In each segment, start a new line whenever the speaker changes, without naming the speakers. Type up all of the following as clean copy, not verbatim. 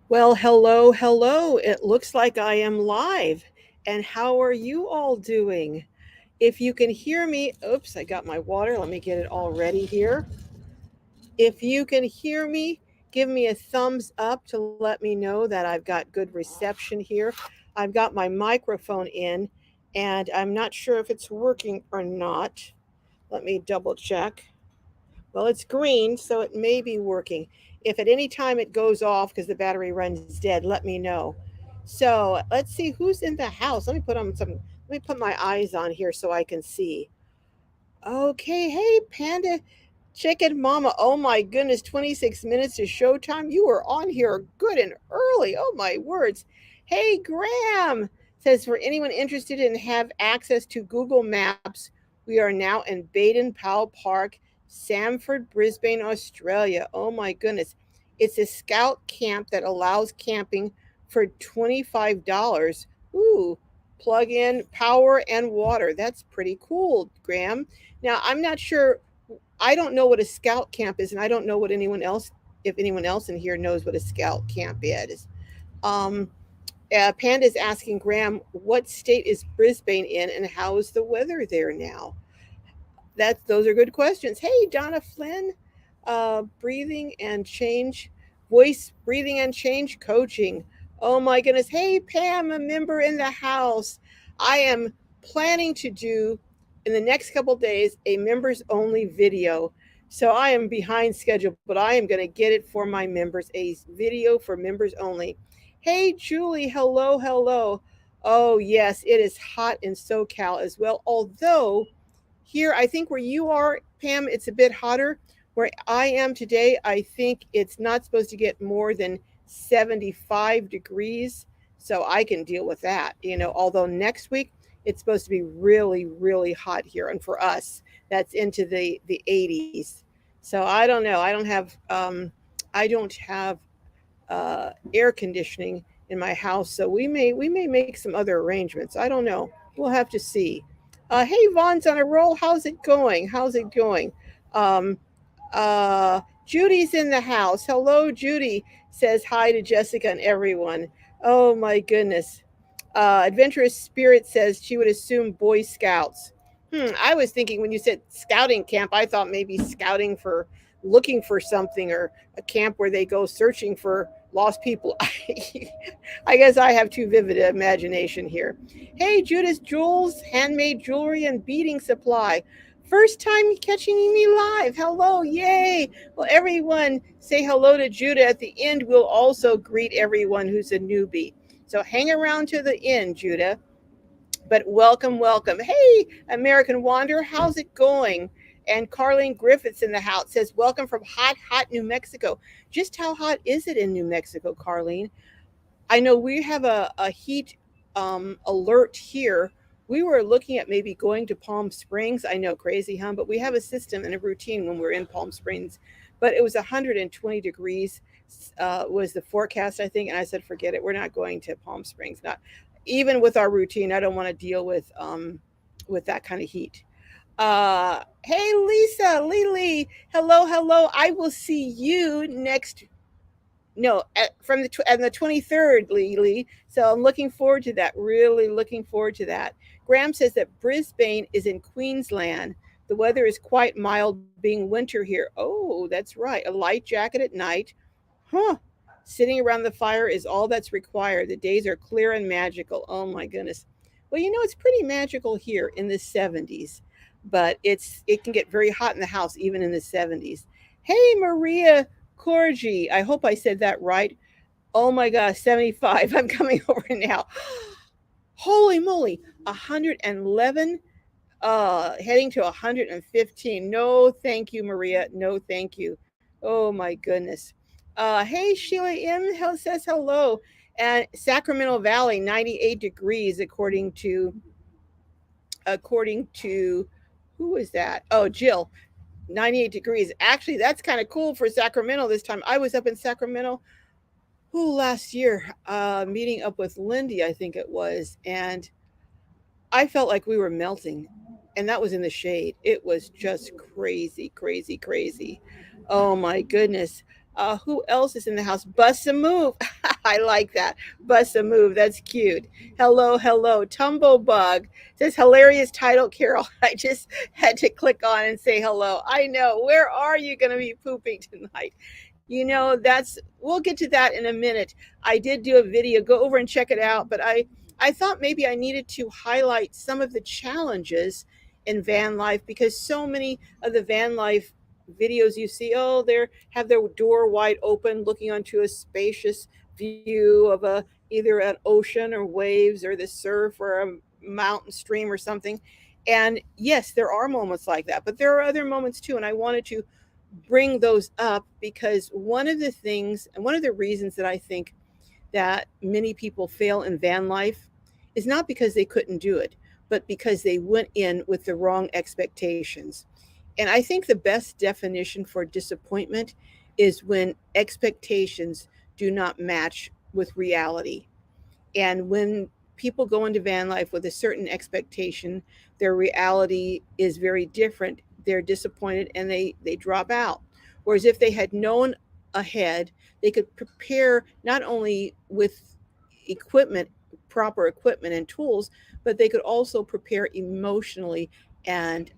Well, hello, hello. It looks like I am live. And how are you all doing? If you can hear me, oops, I got my water. Let me get it all ready here. If you can hear me, give me a thumbs up to let me know that I've got good reception here. I've got my microphone in, and I'm not sure if it's working or not. Let me double check. Well, it's green, so it may be working. If at any time it goes off because the battery runs dead, let me know. So let's see who's in the house. Let me put my eyes on here so I can see. Okay, hey, Panda Chicken Mama. Oh my goodness, 26 minutes to showtime. You were on here good and early. Oh my words. Hey, Graham says for anyone interested in have access to Google Maps, we are now in Baden Powell Park, Samford, Brisbane, Australia. Oh my goodness. It's a scout camp that allows camping for $25. Ooh, plug in power and water. That's pretty cool, Graham. Now, I'm not sure, I don't know what a scout camp is, and I don't know what anyone else, if anyone else in here knows what a scout camp is. Um, Panda is asking Graham, what state is Brisbane in, and how is the weather there now? Those are good questions. Hey, Donna Flynn, breathing and change, voice breathing and change coaching. Oh my goodness. Hey, Pam, a member in the house. I am planning to do in the next couple days a members only video. So I am behind schedule, but I am going to get it for my members, a video for members only. Hey, Julie, hello, hello. Oh, yes, it is hot in SoCal as well. Although here, I think where you are, Pam, it's a bit hotter. Where I am today, I think it's not supposed to get more than 75 degrees. So I can deal with that, although next week it's supposed to be really, really hot here. And for us, that's into the 80s. So I don't know. I don't have air conditioning in my house, so we may make some other arrangements. I don't know. We'll have to see. Hey, Vaughn's on a roll. How's it going? How's it going? Um, Judy's in the house. Hello, Judy says hi to Jessica and everyone. Oh my goodness. Adventurous Spirit says she would assume Boy Scouts. I was thinking when you said scouting camp, I thought maybe scouting for looking for something or a camp where they go searching for lost people. I guess I have too vivid an imagination here. Hey, Judas Jewels, handmade jewelry and beading supply. First time catching me live. Hello, yay. Well, everyone say hello to Judah. At the end, we'll also greet everyone who's a newbie. So hang around to the end, Judah. But welcome, welcome. Hey, American Wanderer, how's it going? And Carlene Griffiths in the house says, welcome from hot, hot New Mexico. Just how hot is it in New Mexico, Carlene? I know we have a heat alert here. We were looking at maybe going to Palm Springs. I know, crazy, huh? But we have a system and a routine when we're in Palm Springs. But it was 120 degrees was the forecast, I think. And I said, forget it. We're not going to Palm Springs. Not even with our routine. I don't want to deal with that kind of heat. Hey, Lisa, Lily, hello, hello. I will see you next no from the 23rd, Lily. So I'm looking forward to that, really looking forward to that. Graham says that Brisbane is in Queensland. The weather is quite mild, being winter here. Oh, that's right, a light jacket at night. Huh. Sitting around the fire is all that's required. The days are clear and magical. Oh my goodness. Well, it's pretty magical here in the 70s, but it can get very hot in the house even in the 70s. Hey, Maria Corgi. I hope I said that right. Oh my gosh, 75. I'm coming over now. Holy moly, 111, heading to 115. No, thank you, Maria. No, thank you. Oh my goodness. Hey, Sheila M. Says hello. And Sacramento Valley, 98 degrees, according to who is that? Oh, Jill. 98 degrees. Actually, that's kind of cool for Sacramento this time. I was up in Sacramento last year, meeting up with Lindy, I think it was, and I felt like we were melting, and that was in the shade. It was just crazy, crazy, crazy. Oh my goodness. Who else is in the house? Bust a move. I like that. Bust a move. That's cute. Hello, hello. Tumblebug says hilarious title, Carol. I just had to click on and say hello. I know. Where are you going to be pooping tonight? That's we'll get to that in a minute. I did do a video. Go over and check it out, but I thought maybe I needed to highlight some of the challenges in van life because so many of the van life videos you see, oh, they have their door wide open looking onto a spacious view of a either an ocean or waves or the surf or a mountain stream or something. And yes, there are moments like that, but there are other moments too. And I wanted to bring those up because one of the things and one of the reasons that I think that many people fail in van life is not because they couldn't do it, but because they went in with the wrong expectations. And I think the best definition for disappointment is when expectations do not match with reality. And when people go into van life with a certain expectation, their reality is very different. They're disappointed and they drop out. Whereas if they had known ahead, they could prepare not only with equipment, proper equipment and tools, but they could also prepare emotionally and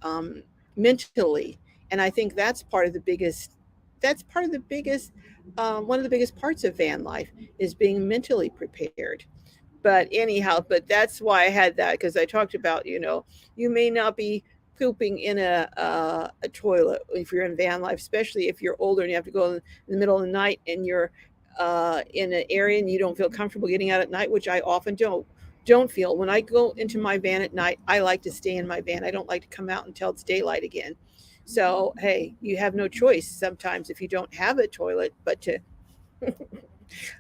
mentally. And I think that's part of the biggest, one of the biggest parts of van life is being mentally prepared. But anyhow, but that's why I had that because I talked about, you may not be pooping in a toilet if you're in van life, especially if you're older and you have to go in the middle of the night and you're in an area and you don't feel comfortable getting out at night, which I often don't feel. When I go into my van at night, I like to stay in my van. I don't like to come out until it's daylight again. So hey, you have no choice sometimes if you don't have a toilet, but to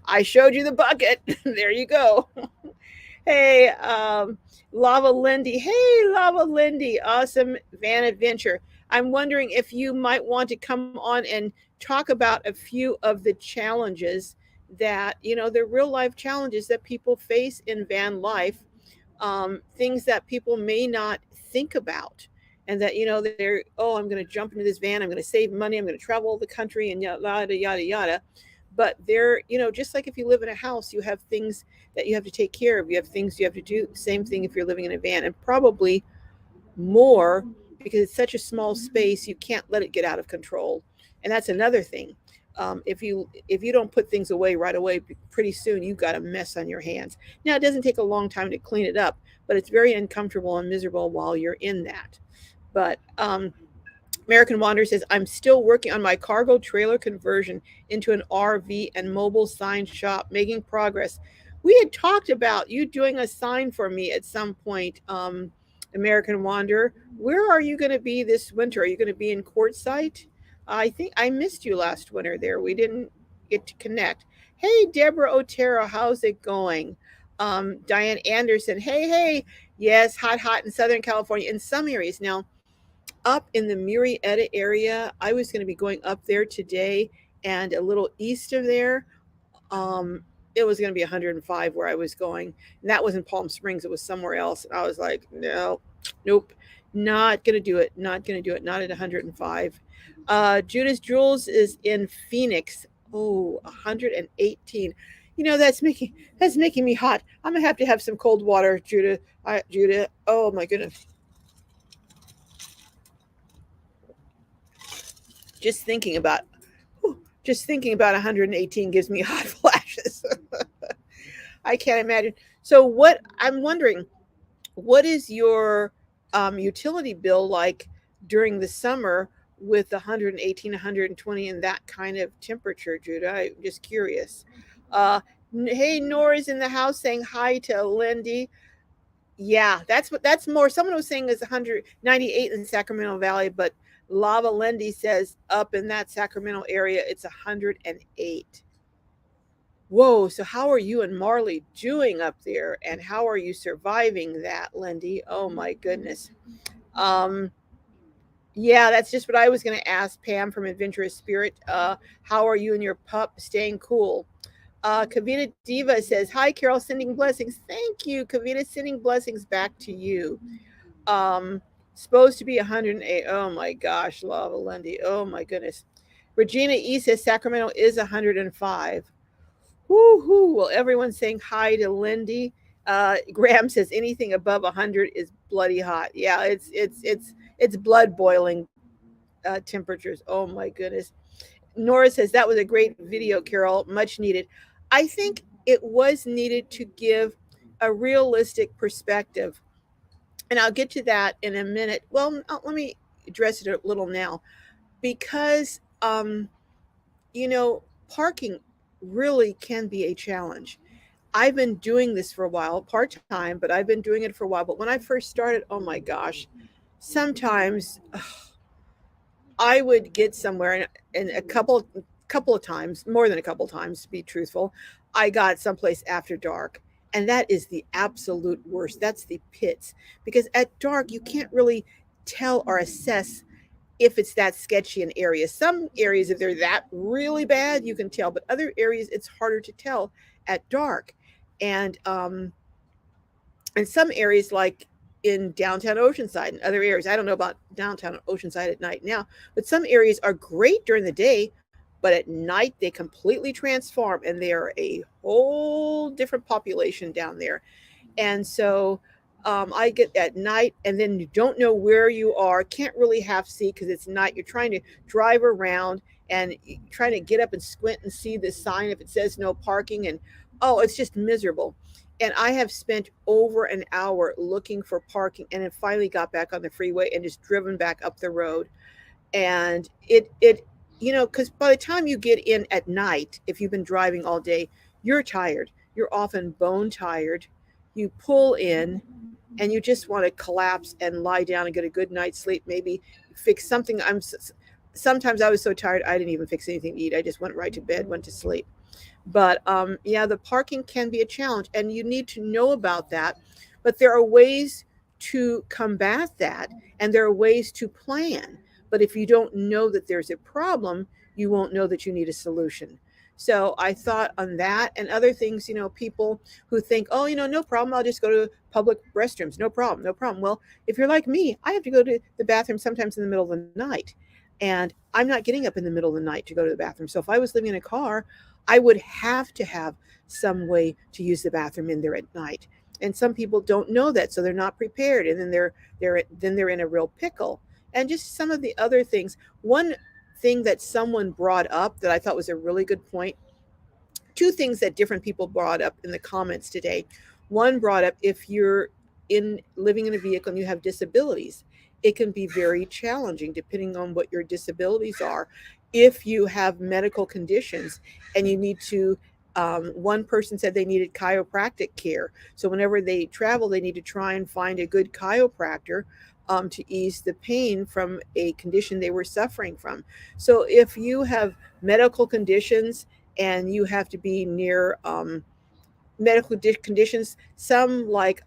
I showed you the bucket. There you go. Hey, Lava Lindy. Hey, Lava Lindy. Awesome van adventure. I'm wondering if you might want to come on and talk about a few of the challenges that, the real life challenges that people face in van life, things that people may not think about. And that, they're, oh, I'm going to jump into this van. I'm going to save money. I'm going to travel the country and yada, yada, yada. But they're, just like if you live in a house, you have things that you have to take care of. You have things you have to do. Same thing if you're living in a van, and probably more because it's such a small space, you can't let it get out of control. And that's another thing. If you don't put things away right away, pretty soon you've got a mess on your hands. Now it doesn't take a long time to clean it up, but it's very uncomfortable and miserable while you're in that. But American Wanderer says, I'm still working on my cargo trailer conversion into an RV and mobile sign shop, making progress. We had talked about you doing a sign for me at some point, American Wanderer. Where are you going to be this winter? Are you going to be in Quartzsite? I think I missed you last winter there. We didn't get to connect. Hey, Deborah Otero, how's it going? Diane Anderson, hey, hey. Yes, hot in Southern California in some areas. Now, up in the Murrieta area. I was going to be going up there today, and a little east of there, um, it was going to be 105 where I was going. And that was in Palm Springs. It was somewhere else. And I was like, no, nope, not going to do it. Not going to do it. Not at 105. Judas Jules is in Phoenix. Oh, 118. That's making me hot. I'm gonna have some cold water, Judah. Judah. Oh my goodness. Just thinking about just thinking about 118 gives me hot flashes. I can't imagine. So what I'm wondering, what is your utility bill like during the summer with 118, 120 and that kind of temperature, Judah? I'm just curious. Hey, Nora's in the house saying hi to Lindy. Yeah, that's more. Someone was saying it's 198 in Sacramento Valley, but Lava Lindy says up in that Sacramento area it's 108. Whoa, so how are you and Marley doing up there, and how are you surviving that, Lindy? Oh my goodness. Um, yeah, that's just what I was going to ask Pam from Adventurous Spirit. How are you and your pup staying cool? Kavita Diva says, hi, Carol, sending blessings. Thank you, Kavita, sending blessings back to you. Supposed to be 108. Oh my gosh, Lava Lindy. Oh my goodness. Regina E says Sacramento is 105. Woo-hoo. Well, everyone's saying hi to Lindy. Graham says anything above 100 is bloody hot. Yeah, it's blood boiling temperatures. Oh my goodness. Nora says that was a great video, Carol. Much needed. I think it was needed to give a realistic perspective, and I'll get to that in a minute. Well, let me address it a little now because you know, parking really can be a challenge. I've been doing this for a while, part time, but I've been doing it for a while. But when I first started, oh my gosh, sometimes I would get somewhere, and a couple of times, more than a couple of times, to be truthful, I got someplace after dark. And that is the absolute worst. That's the pits. Because at dark, you can't really tell or assess if it's that sketchy an area. Some areas, if they're that really bad, you can tell, but other areas, it's harder to tell at dark. And in some areas, like in downtown Oceanside and other areas, I don't know about downtown Oceanside at night now, but some areas are great during the day, but at night they completely transform and they are a whole different population down there. And so I get at night, and then you don't know where you are, can't really half see because it's night. You're trying to drive around and trying to get up and squint and see the sign if it says no parking. And oh, it's just miserable. And I have spent over an hour looking for parking and then finally got back on the freeway and just driven back up the road. And because by the time you get in at night, if you've been driving all day, you're tired. You're often bone tired. You pull in and you just want to collapse and lie down and get a good night's sleep, maybe fix something. Sometimes I was so tired I didn't even fix anything to eat. I just went right to bed, went to sleep. But yeah, the parking can be a challenge, and you need to know about that. But there are ways to combat that, and there are ways to plan. But if you don't know that there's a problem, you won't know that you need a solution. So I thought on that and other things, people who think, oh, no problem, I'll just go to public restrooms. No problem, no problem. Well, if you're like me, I have to go to the bathroom sometimes in the middle of the night. And I'm not getting up in the middle of the night to go to the bathroom. So if I was living in a car, I would have to have some way to use the bathroom in there at night. And some people don't know that, so they're not prepared, and then they're in a real pickle. And just some of the other things. One thing that someone brought up that I thought was a really good point, two things that different people brought up in the comments today. One brought up, if you're in living in a vehicle and you have disabilities, it can be very challenging depending on what your disabilities are. If you have medical conditions and you need to, one person said they needed chiropractic care. So whenever they travel, they need to try and find a good chiropractor to ease the pain from a condition they were suffering from. So if you have medical conditions and you have to be near medical conditions, some like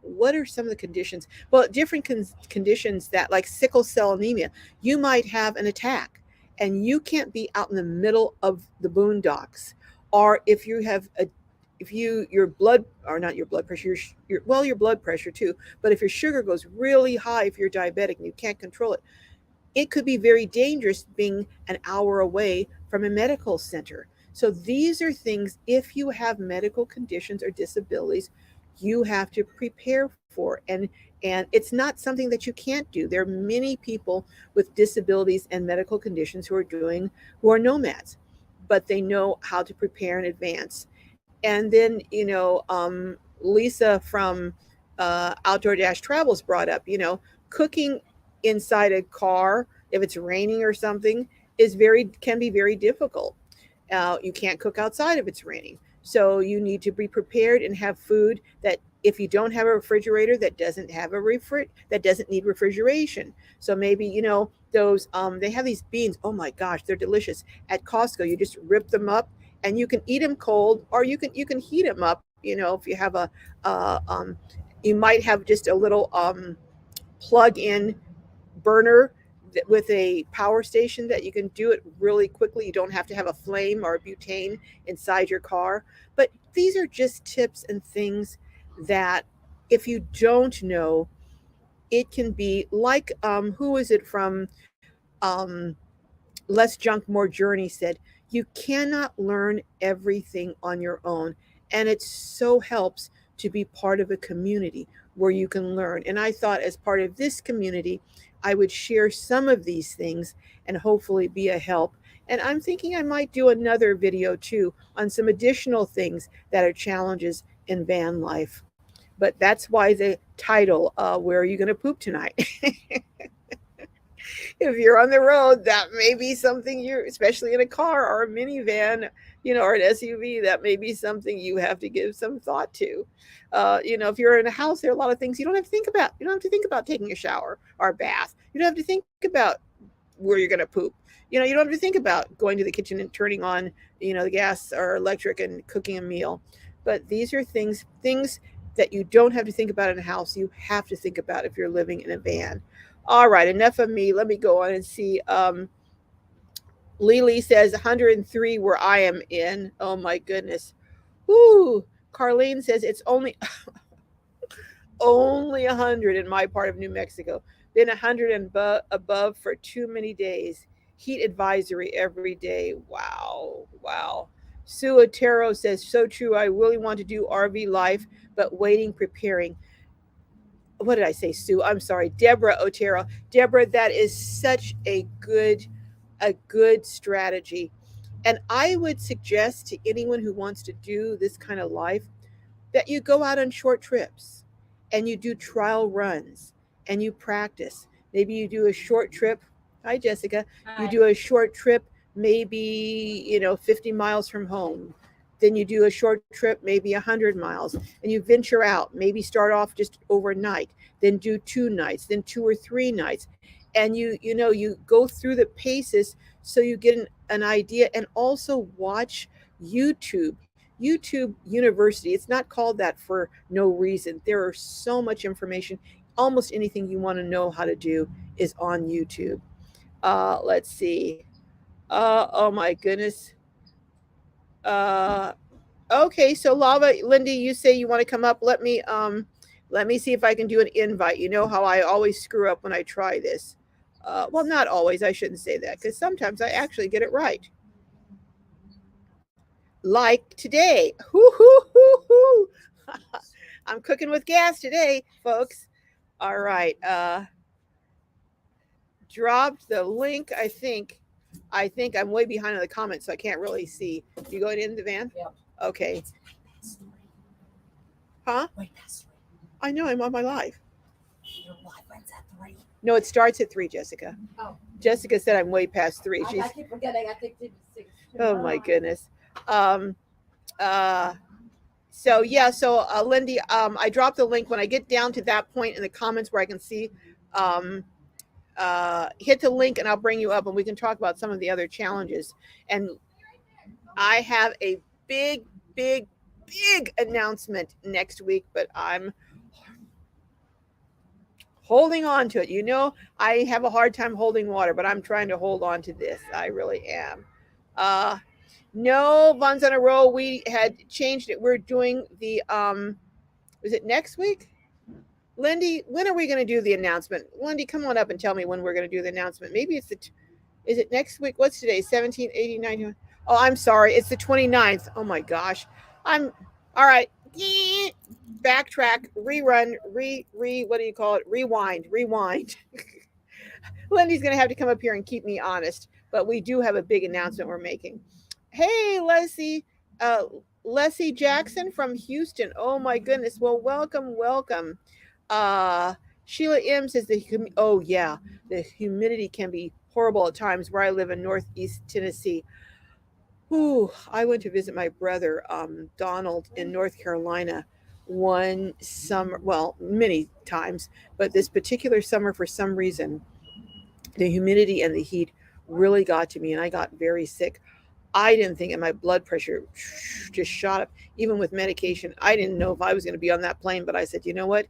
what are some of the conditions, well, different conditions, that like sickle cell anemia, you might have an attack and you can't be out in the middle of the boondocks. Or if you have a, if you your blood, or not your blood pressure, your blood pressure too, but if your sugar goes really high, if you're diabetic and you can't control it, it could be very dangerous being an hour away from a medical center. So these are things, if you have medical conditions or disabilities, you have to prepare for. And it's not something that you can't do. There are many people with disabilities and medical conditions who are nomads, but they know how to prepare in advance. And then, Lisa from Outdoor Dash Travels brought up, cooking inside a car, if it's raining or something, can be very difficult. You can't cook outside if it's raining. So you need to be prepared and have food that, if you don't have a refrigerator, that doesn't have that doesn't need refrigeration. So maybe, those they have these beans. Oh my gosh, they're delicious at Costco. You just rip them up and you can eat them cold, or you can heat them up. If you have you might have just a little plug-in burner with a power station that you can do it really quickly. You don't have to have a flame or a butane inside your car. But these are just tips and things that, if you don't know, it can be like, who is it from? Less Junk, More Journey said, You cannot learn everything on your own. And it so helps to be part of a community where you can learn. And I thought, as part of this community, I would share some of these things and hopefully be a help. And I'm thinking I might do another video too on some additional things that are challenges in van life. But that's why the title, Where Are You Going to Poop Tonight? If you're on the road, that may be something you're, especially in a car or a minivan, or an SUV, that may be something you have to give some thought to. If you're in a house, there are a lot of things you don't have to think about. You don't have to think about taking a shower or a bath. You don't have to think about where you're going to poop. You don't have to think about going to the kitchen and turning on, the gas or electric and cooking a meal. But these are things that you don't have to think about in a house. You have to think about if you're living in a van. All right, enough of me. Let me go on and see. Lily says 103 where I am in. Oh my goodness. Whoo. Carlene says it's only 100 in my part of New Mexico. Been 100 and above for too many days. Heat advisory every day. Wow. Wow. Sue Otero says, so true. I really want to do RV life, but waiting, preparing. What did I say, Sue? I'm sorry. Deborah Otero. Deborah, that is such a good strategy. And I would suggest to anyone who wants to do this kind of life that you go out on short trips and you do trial runs and you practice. Maybe you do a short trip. Hi, Jessica. You do a short trip, maybe, 50 miles from home. Then you do a short trip, maybe 100 miles, and you venture out. Maybe start off just overnight, then do 2 nights, then 2 or 3 nights. And you go through the paces so you get an idea, and also watch YouTube. YouTube University. It's not called that for no reason. There are so much information. Almost anything you want to know how to do is on YouTube. Let's see. Oh my goodness. Uh, okay, so Lava, Lindy, you say you want to come up. Let me see if I can do an invite. You know how I always screw up when I try this. Well, not always. I shouldn't say that, because sometimes I actually get it right. Like today. Hoo, hoo, hoo, hoo. I'm cooking with gas today, folks. All right. Dropped the link, I think. I'm way behind in the comments, so I can't really see. You going in the van?
Yep.
Okay. Huh?
Wait, that's 3.
I know, I'm on my live.
Your live runs at 3.
No, it starts at 3, Jessica.
Oh.
Jessica said I'm way past 3.
I keep forgetting. I think it's 6.
Oh my goodness. So Lindy, I dropped the link. When I get down to that point in the comments where I can see, hit the link and I'll bring you up and we can talk about some of the other challenges. And I have a big announcement next week, but I'm holding on to it. I have a hard time holding water, but I'm trying to hold on to this. I really am. No, Buns on a Roll. We had changed it. We're doing the is it next week? Lindy, when are we going to do the announcement? Lindy, come on up and tell me when we're going to do the announcement. Maybe it's is it next week? What's today? 17, 18, 19. Oh, I'm sorry. It's the 29th. Oh my gosh. All right. Backtrack, rerun, what do you call it? Rewind. Lindy's going to have to come up here and keep me honest, but we do have a big announcement we're making. Hey, Leslie Jackson from Houston. Oh my goodness. Well, welcome. Sheila M says the humidity can be horrible at times where I live in Northeast Tennessee. Ooh, I went to visit my brother, Donald, in North Carolina one summer, well, many times, but this particular summer, for some reason, the humidity and the heat really got to me and I got very sick. I didn't think, and my blood pressure just shot up, even with medication. I didn't know if I was going to be on that plane, but I said, you know what?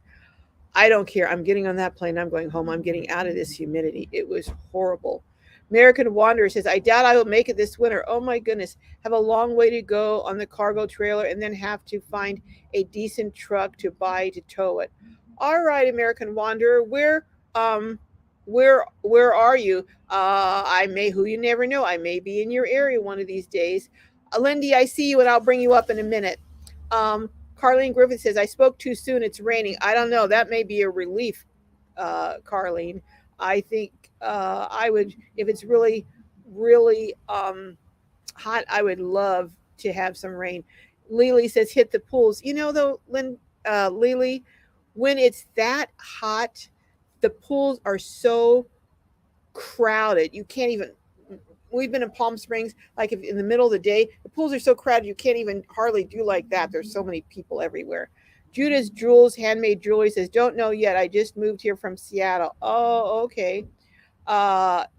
I don't care. I'm getting on that plane. I'm going home. I'm getting out of this humidity. It was horrible. American Wanderer says, I doubt I will make it this winter. Oh my goodness. Have a long way to go on the cargo trailer and then have to find a decent truck to buy to tow it. All right, American Wanderer. where are you? I may, who you never know, I may be in your area one of these days. Lindy, I see you, and I'll bring you up in a minute. Carlene Griffith says, I spoke too soon. It's raining. I don't know. That may be a relief, Carlene. I think I would, if it's really, really hot, I would love to have some rain. Lily says, hit the pools. You know, though, Lily, when it's that hot, the pools are so crowded. You can't even. We've been in Palm Springs, like if in the middle of the day, the pools are so crowded you can't even hardly do like that. There's so many people everywhere. Judith Jules, handmade jewelry says, "Don't know yet. I just moved here from Seattle." Oh, okay.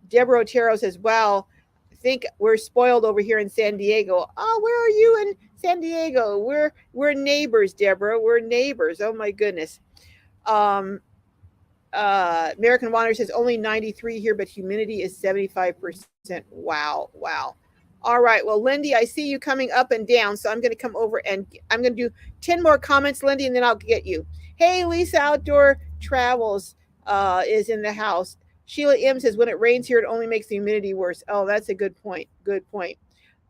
Deborah Otero says, "Wow, I think we're spoiled over here in San Diego." Oh, where are you in San Diego? We're neighbors, Deborah. We're neighbors. Oh my goodness. Um, American Wanderer says only 93 here, but humidity is 75%. Wow, wow. All right. Well, Lindy, I see you coming up and down, so I'm going to come over and I'm going to do 10 more comments, Lindy, and then I'll get you. Hey, Lisa Outdoor Travels is in the house. Sheila M says when it rains here, it only makes the humidity worse. Oh, that's a good point. Good point.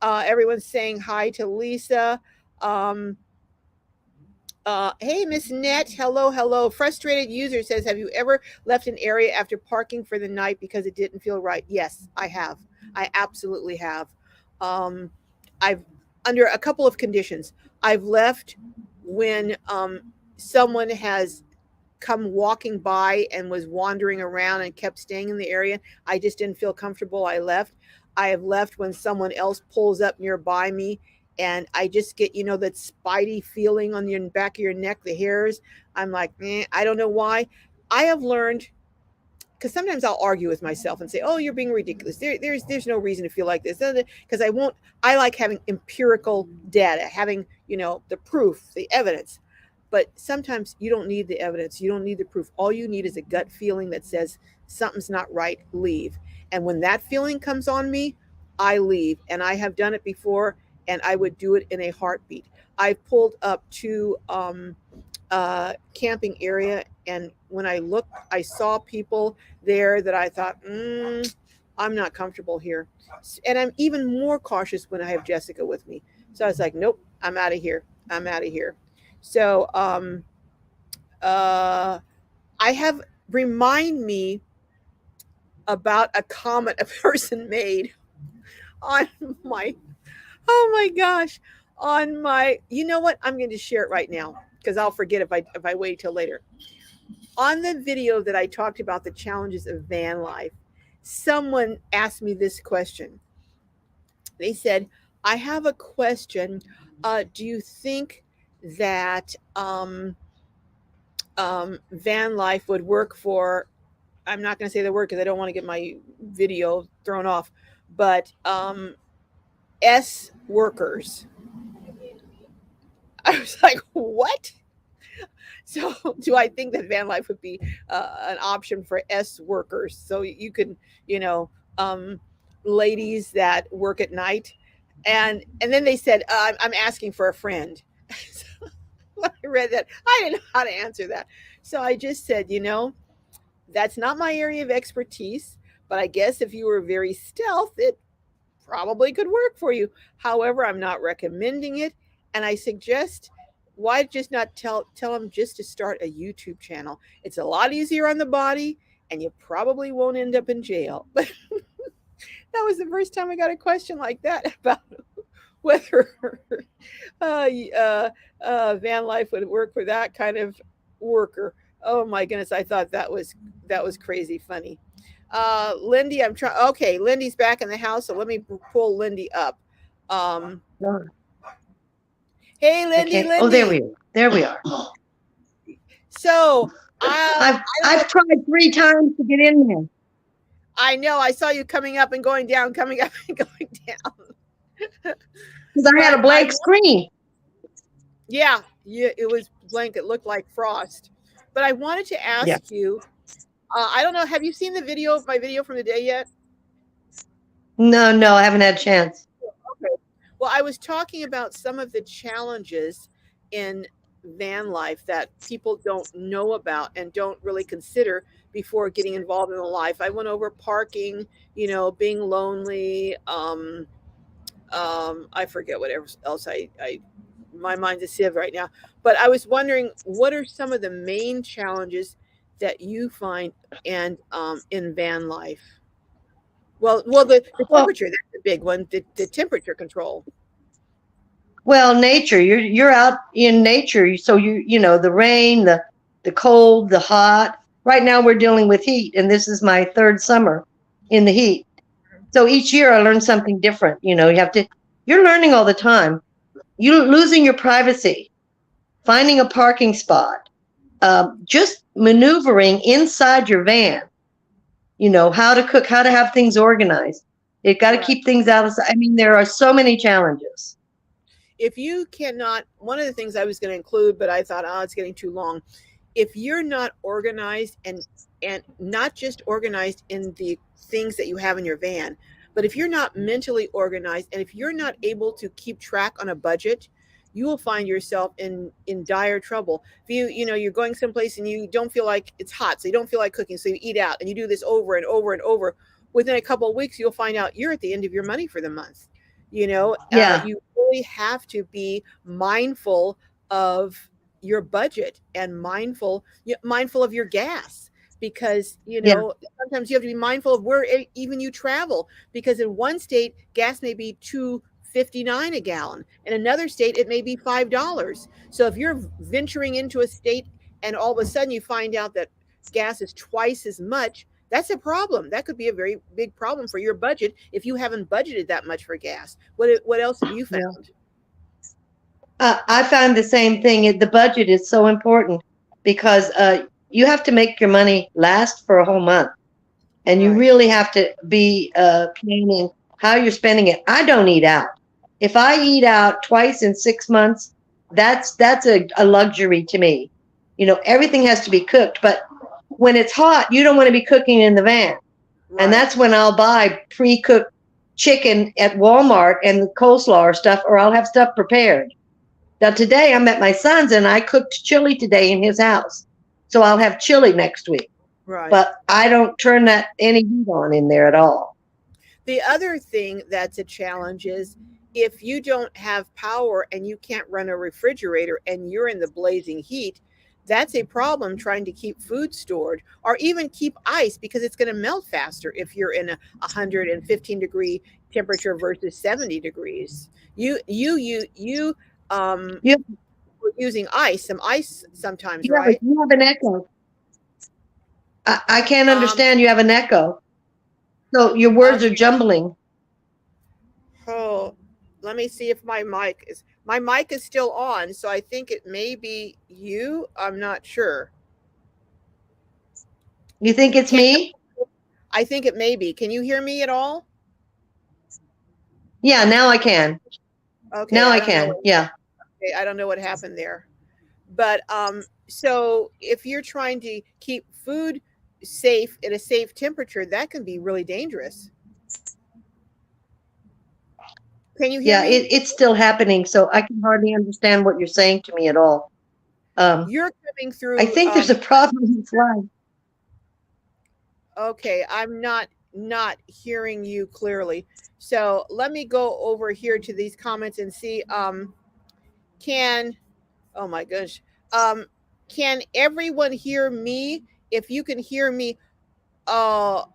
Everyone's saying hi to Lisa. Um, hey, Miss Net. Hello, hello. Frustrated user says, have you ever left an area after parking for the night because it didn't feel right? Yes, I have. I absolutely have. Um, I've, under a couple of conditions, I've left when someone has come walking by and was wandering around and kept staying in the area. I just didn't feel comfortable. I left. I have left when someone else pulls up nearby me and I just get, that spidey feeling on the back of your neck, the hairs. I'm like, I don't know why. I have learned because sometimes I'll argue with myself and say, "Oh, you're being ridiculous. There's no reason to feel like this." Because I won't. I like having empirical data, having the proof, the evidence. But sometimes you don't need the evidence. You don't need the proof. All you need is a gut feeling that says something's not right. Leave. And when that feeling comes on me, I leave. And I have done it before, and I would do it in a heartbeat. I've pulled up to camping area, and when I looked, I saw people there that I thought, I'm not comfortable here. And I'm even more cautious when I have Jessica with me. So I was like, nope, I'm out of here. I'm out of here. So uh, I have remind me about a comment a person made on my, oh my gosh, on my, you know what? I'm going to share it right now because I'll forget if I wait till later. On the video that I talked about the challenges of van life, someone asked me this question. They said, I have a question. Do you think that van life would work for, I'm not going to say the word because I don't want to get my video thrown off, but S workers? I was like, what? So, do I think that van life would be an option for S workers? So you can, you know, um, ladies that work at night, and then they said, I'm asking for a friend. So when I read that, I didn't know how to answer that. So I just said, that's not my area of expertise. But I guess if you were very stealth, it probably could work for you. However, I'm not recommending it, and I suggest why just not tell them just to start a YouTube channel. It's a lot easier on the body, and you probably won't end up in jail. But that was the first time I got a question like that about whether uh, van life would work for that kind of worker. Oh my goodness, I thought that was crazy funny. Lindy, I'm trying. Okay, Lindy's back in the house, so let me pull Lindy up. Um,
No,
hey,
I
Lindy,
can't. Oh, there
Lindy.
we are. There we are.
So
I've
I don't know.
I've tried 3 times to get in there
I know I saw you coming up and going down, coming up and going down.
because I had
But
a blank screen.
yeah, it was blank. It looked like frost. But I wanted to
Yeah.
ask you. I don't know. Have you seen the video, my video from the day yet?
No, I haven't had a chance.
Okay. Well, I was talking about some of the challenges in van life that people don't know about and don't really consider before getting involved in a life. I went over parking, being lonely. I forget whatever else I my mind's a sieve right now. But I was wondering, what are some of the main challenges that you find and in van life? Well, the
Well,
temperature, that's the big one. The temperature control.
nature. You're out in nature, so the rain, the cold, the hot. Right now we're dealing with heat, and this is my third summer in the heat. So each year I learn something different. You're learning all the time. You're losing your privacy, finding a parking spot, just maneuvering inside your van. How to cook, how to have things organized. You've got to
Right.
keep things out of sight. I mean, there are so many challenges.
If you cannot, one of the things I was going to include, but I thought, oh, it's getting too long. If you're not organized and not just organized in the things that you have in your van, but if you're not mentally organized and if you're not able to keep track on a budget, you will find yourself in dire trouble. If you're going someplace and you don't feel like it's hot, so you don't feel like cooking, so you eat out and you do this over and over and over. Within a couple of weeks, you'll find out you're at the end of your money for the month.
Yeah,
You really have to be mindful of your budget and mindful of your gas, because
yeah,
sometimes you have to be mindful of where even you travel, because in one state gas may be 2.59 a gallon, in another state it may be $5. So if you're venturing into a state and all of a sudden you find out that gas is twice as much, that's a problem. That could be a very big problem for your budget if you haven't budgeted that much for gas. What else have you
yeah.
found?
I find the same thing. The budget is so important because you have to make your money last for a whole month, and you
Right.
really have to be planning how you're spending it. I don't eat out. If I eat out twice in 6 months, that's a luxury to me. Everything has to be cooked, but when it's hot, you don't want to be cooking in the van. And
Right.
that's when I'll buy pre-cooked chicken at Walmart and the coleslaw or stuff, or I'll have stuff prepared. Now today I'm at my son's and I cooked chili today in his house. So I'll have chili next week.
Right.
But I don't turn that any heat on in there at all.
The other thing that's a challenge is if you don't have power and you can't run a refrigerator and you're in the blazing heat, that's a problem trying to keep food stored or even keep ice, because it's going to melt faster if you're in a 115-degree temperature versus 70 degrees. You
You,
were using some ice sometimes,
you
right?
have an echo. I can't
Um,
understand. You have an echo. So your words are
okay.
jumbling.
Oh, let me see if my mic is still on, so I think it may be you. I'm not sure.
You think it's
Can
me?
I think it may be. Can you hear me at all?
Yeah, now I can.
Okay,
Now
I
I
don't know.
can. Yeah.
Okay, I don't know what happened there. But so if you're trying to keep food safe at a safe temperature, that can be really dangerous. Can you hear
Yeah,
me?
it's still happening, so I can hardly understand what you're saying to me at all.
You're coming
I
through.
think there's a problem with this line.
Okay, I'm not hearing you clearly. So let me go over here to these comments and see. Can Oh my gosh. Um, can everyone hear me? If you can hear me, uh,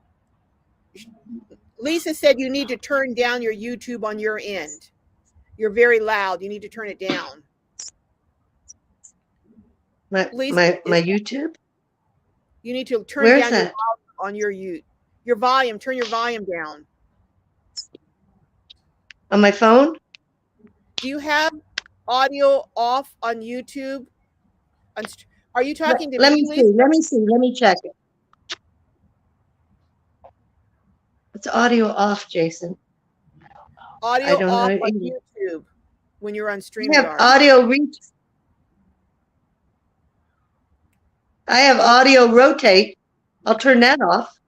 Lisa said you need to turn down your YouTube on your end. You're very loud. You need to turn it down.
My
Lisa,
my my YouTube?
you need to turn
Where's
down your
that?
volume on your volume. Turn your volume down.
On my phone?
Do you have audio off on YouTube? Are you
Let,
talking to
let
me,
me
Lisa?
see. Let me see. Let me check it. It's audio off, Jason. I
Audio
don't
off
know.
on YouTube when you're on
I have
StreamYard.
audio reach. I have
Okay,
audio rotate. I'll turn that off.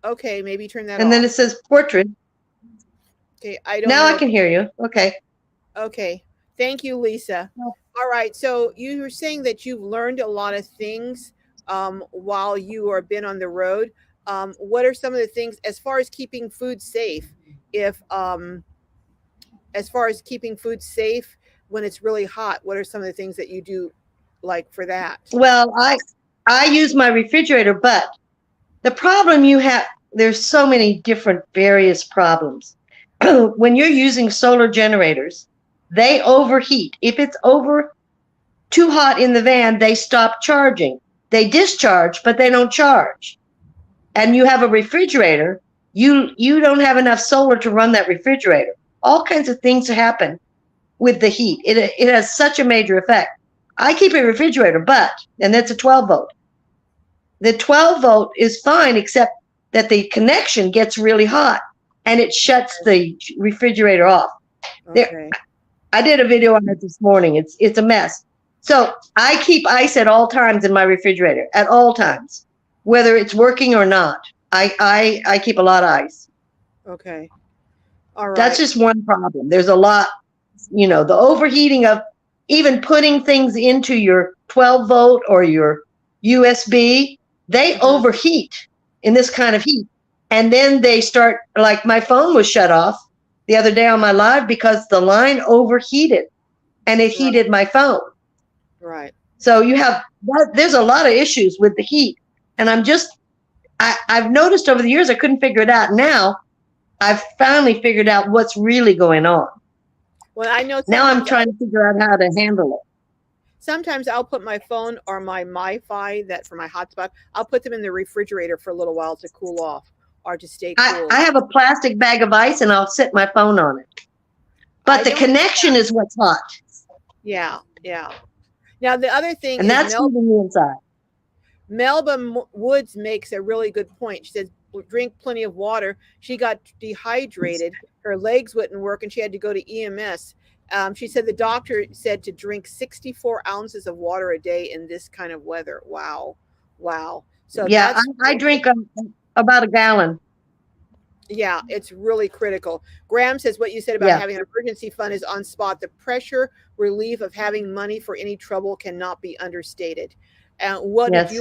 okay, maybe turn that
And then it
off.
says portrait.
Okay, I don't
Now I
know.
can hear you. Okay.
Okay, thank you, Lisa. All right. So you were saying that you've learned a lot of things while you are been on the road. What are some of the things as far as keeping food safe? If as far as keeping food safe when it's really hot, what are some of the things that you do like for that?
Well, I use my refrigerator, but the problem you have, there's so many different various problems. When you're using solar generators, they overheat. If it's over too hot in the van, they stop charging. They discharge, but they don't charge. And you have a refrigerator, you don't have enough solar to run that refrigerator. All kinds of things happen with the heat. It has such a major effect. I keep a refrigerator, but and that's a 12 volt. The 12 volt is fine, except that the connection gets really hot and it shuts the refrigerator off. There,
Okay.
I did a video on it this morning. It's a mess. So I keep ice at all times in my refrigerator, at all times, whether it's working or not. I keep a lot of ice.
Okay. All
That's
right.
just one problem. There's a lot, the overheating of even putting things into your 12 volt or your USB, they
Mhm.
overheat in this kind of heat. And then they start, like my phone was shut off the other day on my live because the line overheated and it
Right.
heated my phone.
Right.
So there's a lot of issues with the heat. And I've noticed over the years, I couldn't figure it out. Now I've finally figured out what's really going on.
Well, I know
Now I'm trying to figure out how to handle it.
sometimes I'll put my phone or my MiFi that for my hotspot, I'll put them in the refrigerator for a little while to cool off or to stay cool.
I have a plastic bag of ice and I'll sit my phone on it. But
I
the
don't.
connection is what's hot.
Yeah. Yeah. Now the other thing
And
is
that's heating the inside.
Melba Woods makes a really good point. She says, drink plenty of water. She got dehydrated. Her legs wouldn't work and she had to go to EMS. She said the doctor said to drink 64 ounces of water a day in this kind of weather. Wow. Wow. So
Yeah,
that's,
I drink about a gallon.
yeah, it's really critical. Graham says what you said about
Yeah.
having an emergency fund is on spot. The pressure relief of having money for any trouble cannot be understated. And
Yes.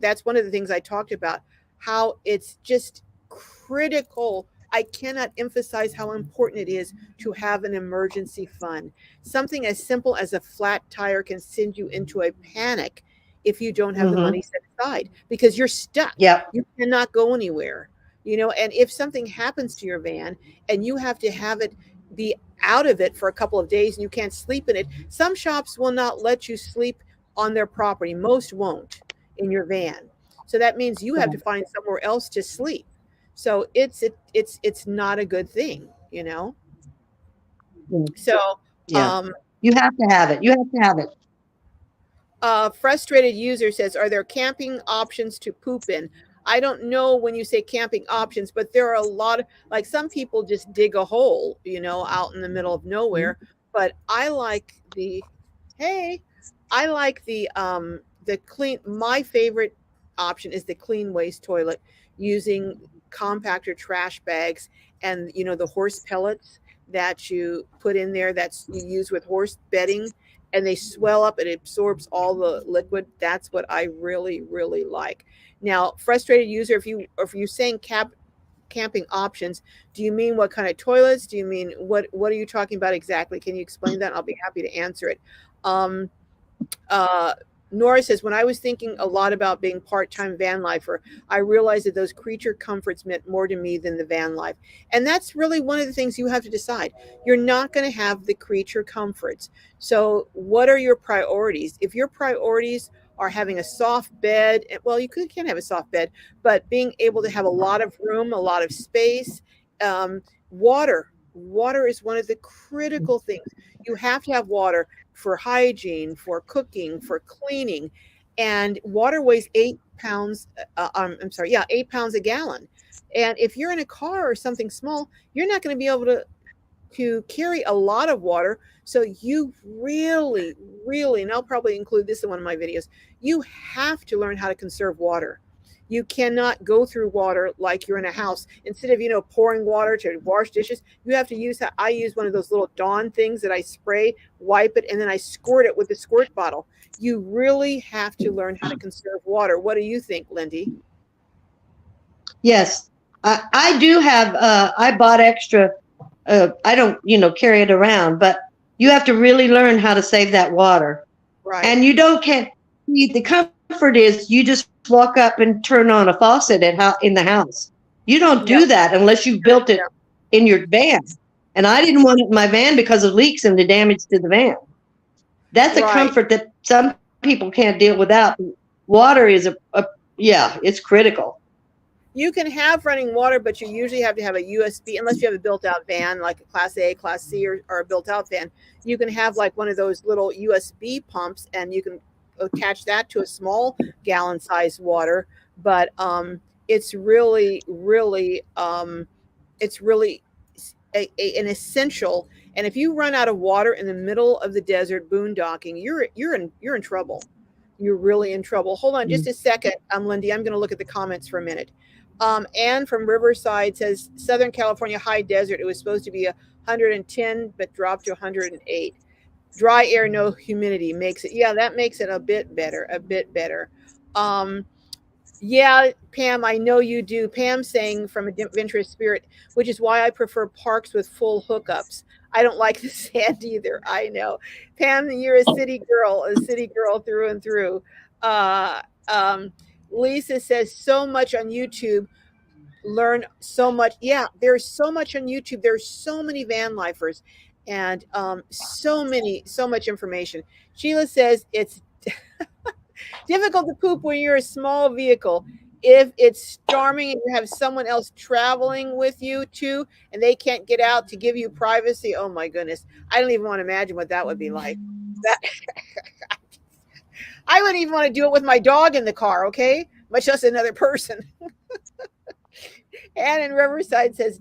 that's one of the things I talked about, how it's just critical. I cannot emphasize how important it is to have an emergency fund. Something as simple as a flat tire can send you into a panic if you don't have the
Mm-hmm.
money set aside because you're stuck.
Yep.
You cannot go anywhere. And if something happens to your van and you have to have it be out of it for a couple of days and you can't sleep in it, some shops will not let you sleep on their property. Most won't in your van. So that means you have to find somewhere else to sleep. So it's not a good thing. So
Yeah.
um
You have to have it. You have to have it.
frustrated user says, are there camping options to poop in? I don't know when you say camping options, but there are a lot of, like, some people just dig a hole, out in the middle of nowhere. But I like hey, I like the clean. My favorite option is the clean waste toilet using compactor trash bags and the horse pellets that you put in there that's you use with horse bedding and they swell up and it absorbs all the liquid. That's what I really, really like. Now, frustrated user, if you saying camping options, do you mean what kind of toilets? Do you mean what are you talking about exactly? Can you explain that? I'll be happy to answer it. Um, uh, Nora says, when I was thinking a lot about being part-time van lifer, I realized that those creature comforts meant more to me than the van life. And that's really one of the things you have to decide. You're not going to have the creature comforts. So what are your priorities? If your priorities are having a soft bed, well, can have a soft bed, but being able to have a lot of room, a lot of space, water is one of the critical things. You have to have water for hygiene, for cooking, for cleaning. And water weighs 8 pounds. I'm sorry, yeah, 8 pounds a gallon. And if you're in a car or something small, you're not going to be able to carry a lot of water. So you really, really, and I'll probably include this in one of my videos, you have to learn how to conserve water. You cannot go through water like you're in a house. Instead of, pouring water to wash dishes, you have to I use one of those little Dawn things that I spray, wipe it, and then I squirt it with the squirt bottle. You really have to learn how to conserve water. What do you think, Lindy?
Yes, I do have. I bought extra. I don't, carry it around, but you have to really learn how to save that water.
Right.
And you don't can't. The comfort is you just walk up and turn on a faucet in the house. You don't do
No,
that unless you've built it
no.
in your van. And I didn't want it in my van because of leaks and the damage to the van. That's a
Right.
comfort that some people can't deal without. Water is yeah, it's critical.
You can have running water, but you usually have to have a USB, unless you have a built out van, like a Class A, Class C, or a built out van. You can have like one of those little USB pumps, and you can attach that to a small gallon sized water. But it's really, really, it's really an essential. And if you run out of water in the middle of the desert boondocking, you're in trouble. You're really in trouble. Hold on just a second, Lindy. I'm going to look at the comments for a minute. Anne from Riverside says Southern California high desert. It was supposed to be 110, but dropped to 108. Dry air, no humidity makes it. Yeah, that makes it a bit better. A bit better. Um, yeah, Pam, I know you do. Pam saying from adventurous spirit, which is why I prefer parks with full hookups. I don't like the sand either. I know. Pam, you're a city girl through and through. Uh, um, Lisa says so much on YouTube. Learn so much. Yeah, there's so much on YouTube. There's so many van lifers and so much information. Sheila says it's difficult to poop when you're a small vehicle. If it's storming and you have someone else traveling with you too, and they can't get out to give you privacy, oh my goodness, I don't even want to imagine what that would be like. That I wouldn't even want to do it with my dog in the car, okay? Much less another person. Ann in Riverside says,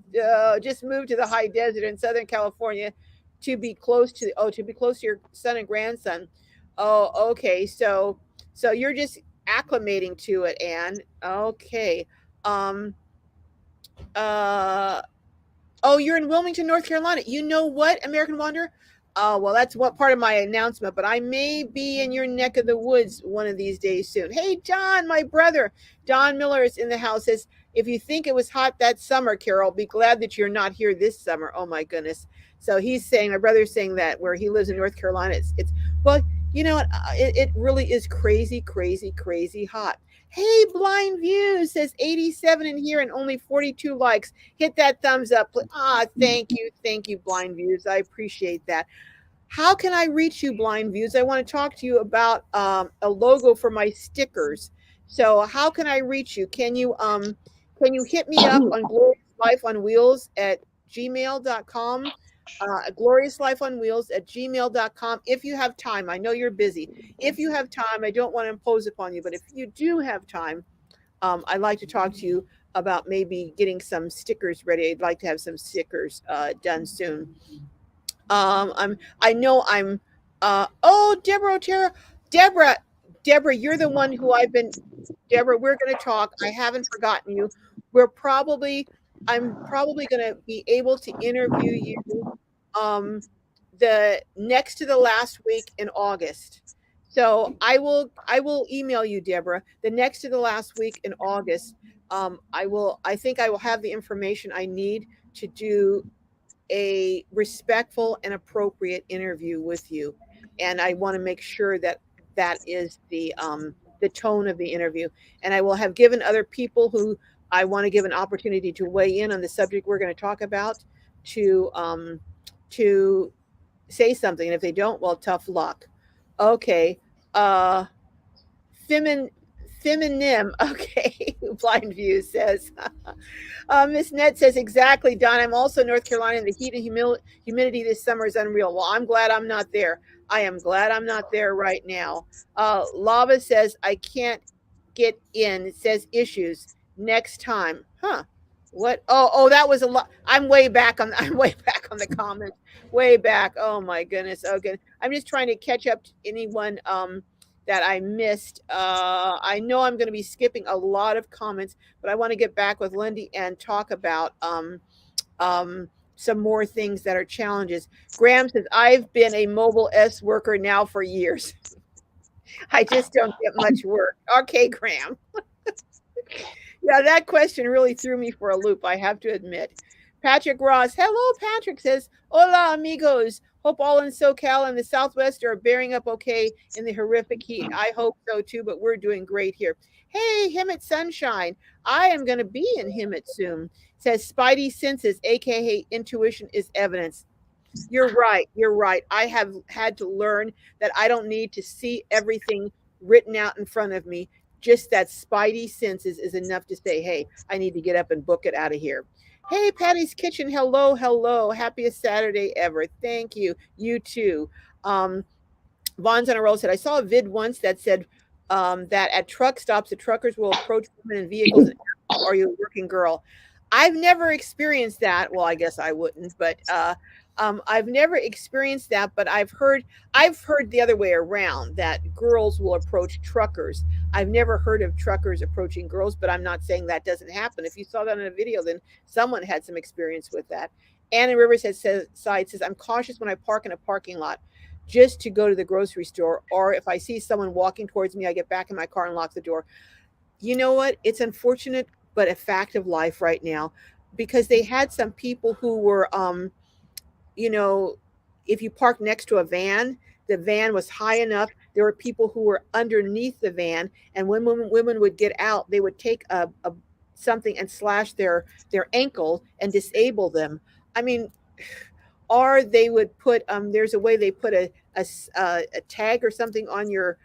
just moved to the high desert in Southern California to be close to your son and grandson. Oh, okay. So you're just acclimating to it, Anne. Okay. Um, uh, Oh, you're in Wilmington, North Carolina. You know what, American Wanderer? Oh, well, that's what part of my announcement, but I may be in your neck of the woods one of these days soon. Hey, Don, my brother. Don Miller is in the house. Says, if you think it was hot that summer, Carol, be glad that you're not here this summer. Oh, my goodness. So he's saying, my brother's saying that where he lives in North Carolina, well, you know what? It really is crazy, crazy, crazy hot. Hey, Blind View says 87 in here and only 42 likes. Hit that thumbs up. Thank you, Blind Views. I appreciate that. How can I reach you, Blind Views? I want to talk to you about a logo for my stickers. So how can I reach you? Can you hit me up on Glorious Life on Wheels at gmail.com? Glorious Life on Wheels at gmail.com if you have time. I know you're busy. If you have time, I don't want to impose upon you, but if you do have time, I'd like to talk to you about maybe getting some stickers ready. I'd like to have some stickers done soon. I know I'm. Oh, Deborah Otero, Deborah, Deborah, you're the one who I've been. Deborah, we're going to talk. I haven't forgotten you. We're probably. I'm probably going to be able to interview you the next to the last week in August. So I will email you, Deborah, the next to the last week in August. I think I will have the information I need to do a respectful and appropriate interview with you. And I want to make sure that that is the tone of the interview. And I will have given other people who I want to give an opportunity to weigh in on the subject we're going to talk about to say something. And if they don't, well, tough luck. Okay. Uh, femin, Feminim. Okay. Blind View says. Miss Ned says, exactly, Don. I'm also in North Carolina, and the heat and humidity this summer is unreal. Well, I'm glad I'm not there. I am glad I'm not there right now. Lava says, I can't get in. It says issues. Next time. Huh. What? Oh, that was a lot. I'm way back on. I'm way back on the comments. Way back. Oh my goodness. Okay. I'm just trying to catch up to anyone that I missed. I know I'm going to be skipping a lot of comments, but I want to get back with Lindy and talk about some more things that are challenges. Graham says, I've been a mobile S worker now for years. I just don't get much work. Okay, Graham. Yeah, that question really threw me for a loop, I have to admit. Patrick Ross, hello, Patrick says, hola, amigos. Hope all in SoCal and the Southwest are bearing up okay in the horrific heat. I hope so too, but we're doing great here. Hey, Hemet Sunshine. I am going to be in Hemet soon. Says Spidey senses, aka intuition, is evidence. You're right. You're right. I have had to learn that I don't need to see everything written out in front of me. Just that spidey senses is enough to say, hey, I need to get up and book it out of here. Hey, Patty's Kitchen. Hello, hello. Happiest Saturday ever. Thank you. You too. Vaughn's on a roll said, I saw a vid once that said that at truck stops, the truckers will approach women in vehicles and ask, are you a working girl? I've never experienced that. Well, I guess I wouldn't, but I've never experienced that. But I've heard the other way around that girls will approach truckers. I've never heard of truckers approaching girls, but I'm not saying that doesn't happen. If you saw that in a video, then someone had some experience with that. Anna Riverside says, I'm cautious when I park in a parking lot just to go to the grocery store, or if I see someone walking towards me, I get back in my car and lock the door. You know what? It's unfortunate, but a fact of life right now, because they had some people who were, you know, if you park next to a van, the van was high enough. There were people who were underneath the van, and when women would get out, they would take a something and slash their ankle and disable them. I mean, or they would put there's a way they put a tag or something on your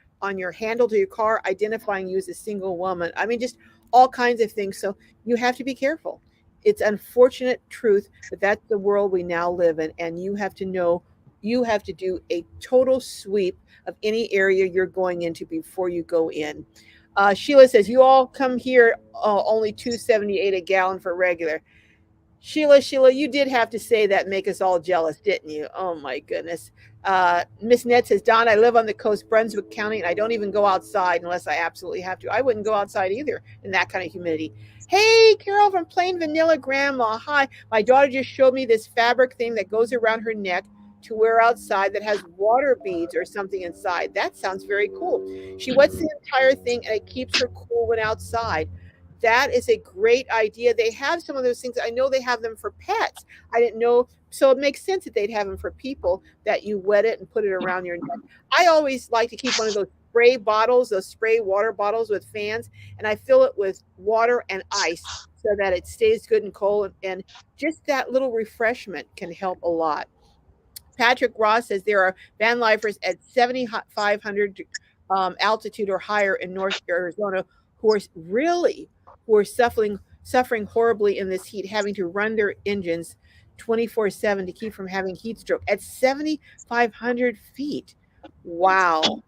handle to your car identifying you as a single woman. I mean, just all kinds of things. So you have to be careful. It's unfortunate truth, but that's the world we now live in, and you have to know, you have to do a total sweep of any area you're going into before you go in. Sheila says, you all come here only 2.78 a gallon for regular. Sheila, you did have to say that, make us all jealous, didn't you? Oh my goodness. Miss Ned says, Don, I live on the coast, Brunswick County, and I don't even go outside unless I absolutely have to. I wouldn't go outside either in that kind of humidity. Hey, Carol from Plain Vanilla Grandma. Hi. My daughter just showed me this fabric thing that goes around her neck to wear outside that has water beads or something inside. That sounds very cool. She wets the entire thing and it keeps her cool when outside. That is a great idea. They have some of those things. I know they have them for pets. I didn't know. So it makes sense that they'd have them for people, that you wet it and put it around your neck. I always like to keep one of those spray bottles, those spray water bottles with fans, and I fill it with water and ice so that it stays good and cold. And just that little refreshment can help a lot. Patrick Ross says there are van lifers at 7,500 altitude or higher in North Arizona who are really who are suffering horribly in this heat, having to run their engines 24/7 to keep from having heat stroke at 7,500 feet. Wow.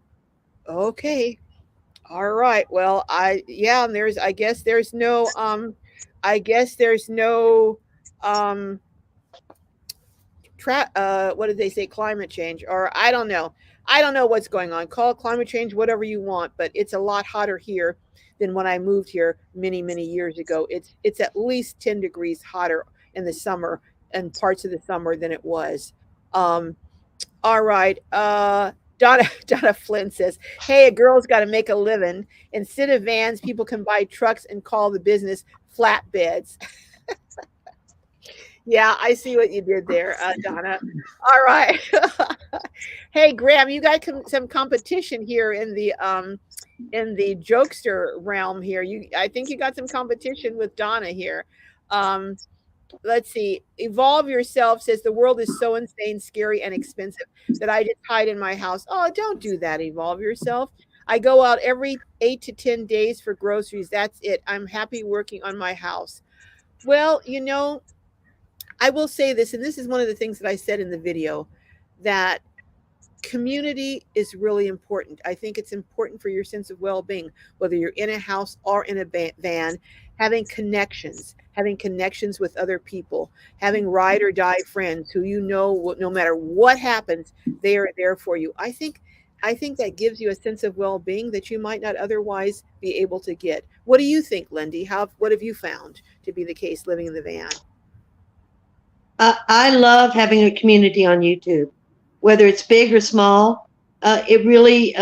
Okay. All right. Well, and there's I guess there's no um what did they say, climate change, or I don't know what's going on. Call it climate change, whatever you want, but it's a lot hotter here than when I moved here many years ago. It's at least 10 degrees hotter in the summer and parts of the summer than it was. All right. Donna Flynn says, hey, a girl's got to make a living. Instead of vans, people can buy trucks and call the business flatbeds. Yeah, I see what you did there, Donna. All right. Hey, Graham, you got some competition here in the jokester realm here. I think you got some competition with Donna here. Let's see. Evolve Yourself says the world is so insane, scary, and expensive that I just hide in my house. Oh, don't do that, Evolve Yourself. I go out every 8 to 10 days for groceries. That's it. I'm happy working on my house. Well, I will say this, and this is one of the things that I said in the video, that community is really important. I think it's important for your sense of well-being, whether you're in a house or in a van, having connections with other people, having ride or die friends who no matter what happens, they are there for you. I think I think that gives you a sense of well-being that you might not otherwise be able to get. What do you think, Lindy? What have you found to be the case living in the van?
I love having a community on YouTube, whether it's big or small. It really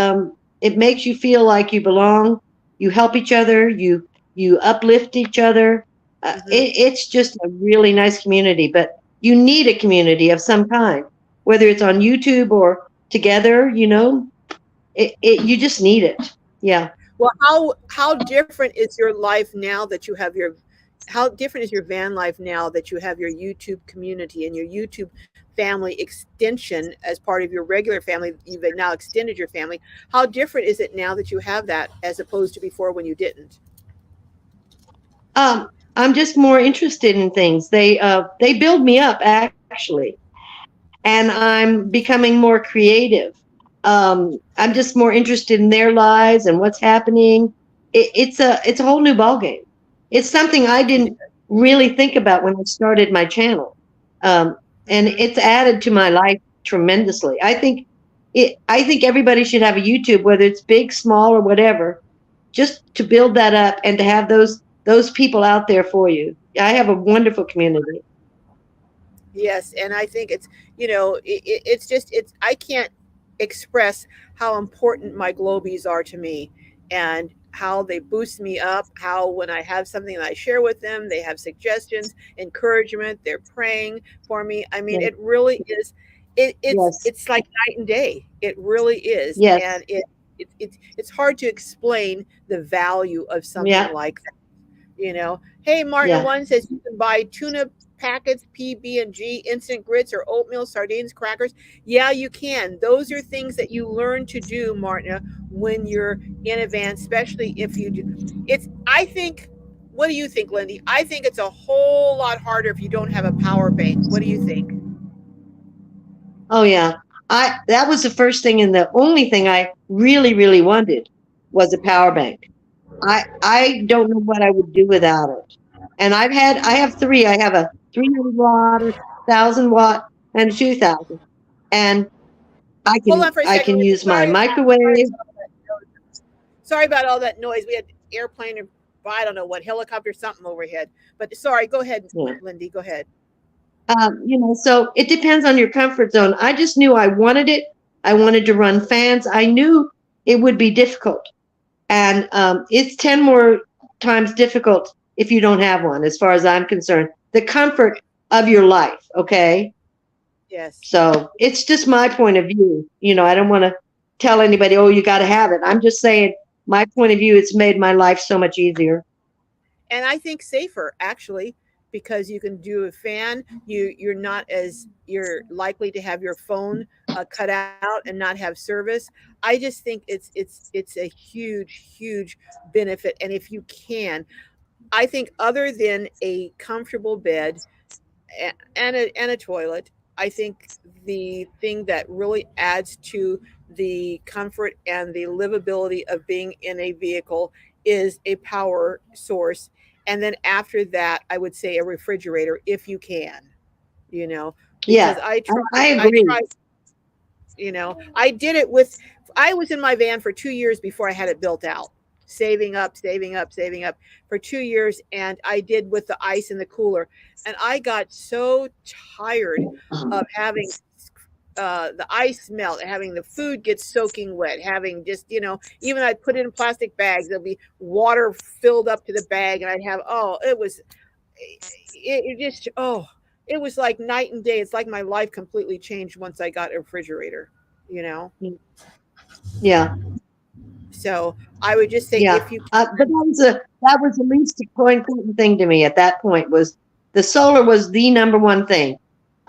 it makes you feel like you belong. You help each other. You uplift each other.
Hmm.
It's just a really nice community. But you need a community of some kind, whether it's on YouTube or together. You just need it. Yeah.
Well, how different is your life now that you have your how different is your van life now that you have your YouTube community and your YouTube family extension as part of your regular family? You've now extended your family. How different is it now that you have that as opposed to before when you didn't?
I'm just more interested in things. They build me up actually, and I'm becoming more creative. I'm just more interested in their lives and what's happening. It's a whole new ballgame. It's something I didn't really think about when I started my channel, um, and
Hmm.
it's added to my life tremendously. I think everybody should have a YouTube, whether it's big, small, or whatever, just to build that up and to have those people out there for you. I have a wonderful community.
Yes, and I think it's just I can't express how important my Globies are to me and how they boost me up, how when I have something that I share with them, they have suggestions, encouragement, they're praying for me. I mean,
Yeah.
it really is
Yes.
it's like night and day. It really is.
Yes.
And it's hard to explain the value of something
Yeah.
like that. Hey, Martin
Yeah.
one says you can buy tuna packets, PB&G, instant grits, or oatmeal, sardines, crackers. Yeah, you can. Those are things that you learn to do, Martina, when you're in a van, especially if you do. I think, what do you think, Lindy? I think it's a whole lot harder if you don't have a power bank. What do you think?
Oh yeah. I That was the first thing and the only thing I really, really wanted was a power bank. I don't know what I would do without it. And I have three. I have a 300 watt, 1,000 watt, and a 2,000. And
Hold on for a
I
second,
can
Lindy.
use my microwave.
Sorry about all that noise. We had airplane or I don't know what helicopter something overhead. But sorry, go ahead,
Yeah.
Lindy. Go ahead.
So it depends on your comfort zone. I just knew I wanted it. I wanted to run fans. I knew it would be difficult, and it's 10 more times difficult if you don't have one, as far as I'm concerned. The comfort of your life, okay?
Yes.
So it's just my point of view. I don't want to tell anybody, oh, you got to have it. I'm just saying my point of view. It's made my life so much easier.
And I think safer actually because you can do a fan. You're likely to have your phone cut out and not have service. I just think it's a huge benefit. And if you can, I think other than a comfortable bed and a toilet, I think the thing that really adds to the comfort and the livability of being in a vehicle is a power source. And then after that, I would say a refrigerator if you can, you know, because
Yeah, I
I
agree.
tried, I did it with, I was in my van for 2 years before I had it built out, saving up for 2 years. And I did with the ice in the cooler. And I got so tired of having the ice melt, having the food get soaking wet, having just, even I'd put it in plastic bags, there'll be water filled up to the bag. And I'd have, it just, it was like night and day. It's like my life completely changed once I got a refrigerator, you know?
Yeah.
So I would just say
Yeah,
if you
but that was the least important thing to me at that point. Was the solar was the number one thing.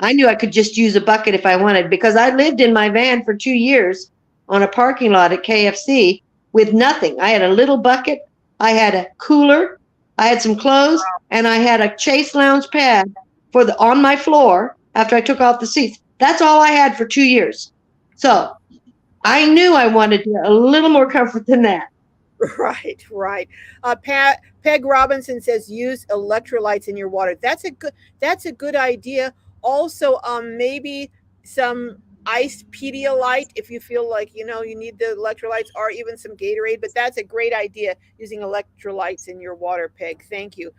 I knew I could just use a bucket if I wanted because I lived in my van for 2 years on a parking lot at KFC with nothing. I had a little bucket, I had a cooler, I had some clothes, and I had a Chase lounge pad for the on my floor after I took off the seats. That's all I had for 2 years. So I knew I wanted a little more comfort than that.
right. Peg Robinson says use electrolytes in your water. That's a good idea. Also, maybe some Ice Pedialyte if you feel like you need the electrolytes, or even some Gatorade. But that's a great idea, using electrolytes in your water, Peg. Thank you,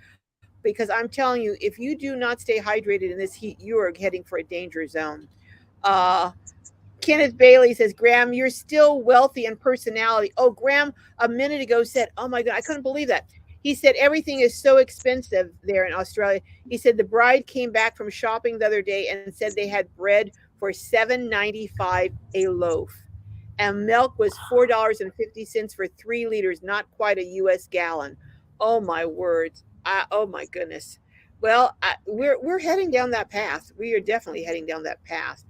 because I'm telling you, if you do not stay hydrated in this heat, you are heading for a danger zone. Uh, Kenneth Bailey says, Graham, you're still wealthy in personality. Oh, Graham a minute ago said, oh my God, I couldn't believe that. He said everything is so expensive there in Australia. He said the bride came back from shopping the other day and said they had bread for $7.95 a loaf. And milk was $4.50 for 3 liters, not quite a US gallon. Oh my words. Oh my goodness. Well, we're heading down that path. We are definitely heading down that path.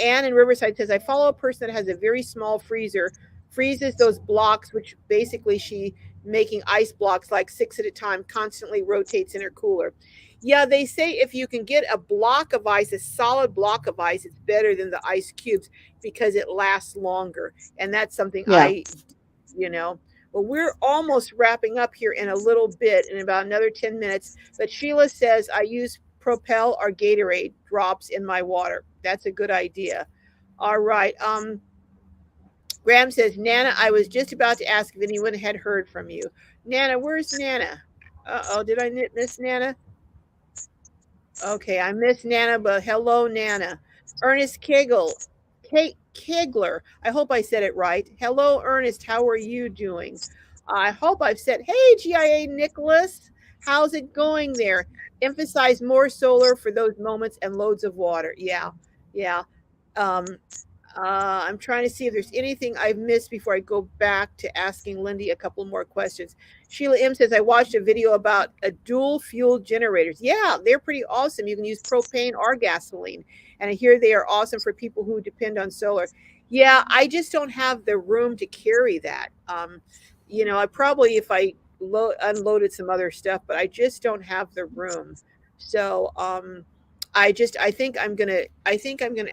Anne in Riverside says, I follow a person that has a very small freezer, freezes those blocks, which basically she making ice blocks like 6 at a time, constantly rotates in her cooler. Yeah, they say if you can get a block of ice, a solid block of ice, it's better than the ice cubes because it lasts longer. And that's something
Yeah.
you know. Well, we're almost wrapping up here in a little bit, in about another 10 minutes. But Sheila says, I use Propel or Gatorade drops in my water. That's a good idea. All right. Graham says, Nana, I was just about to ask if anyone had heard from you. Nana, where's Nana? Uh-oh, did I miss Nana? Okay, I miss Nana, but hello, Nana. Ernest Kegler. I hope I said it right. Hello, Ernest. How are you doing? I hope I've said, hey, GIA Nicholas. How's it going there? Emphasize more solar for those moments and loads of water. Yeah, yeah. Um, I'm trying to see if there's anything I've missed before I go back to asking Lindy a couple more questions. Sheila M says, I watched a video about a dual fuel generators. Yeah, they're pretty awesome. You can use propane or gasoline. And I hear they are awesome for people who depend on solar. Yeah, I just don't have the room to carry that. I probably, if I unloaded some other stuff, but I just don't have the room. So, I think I'm gonna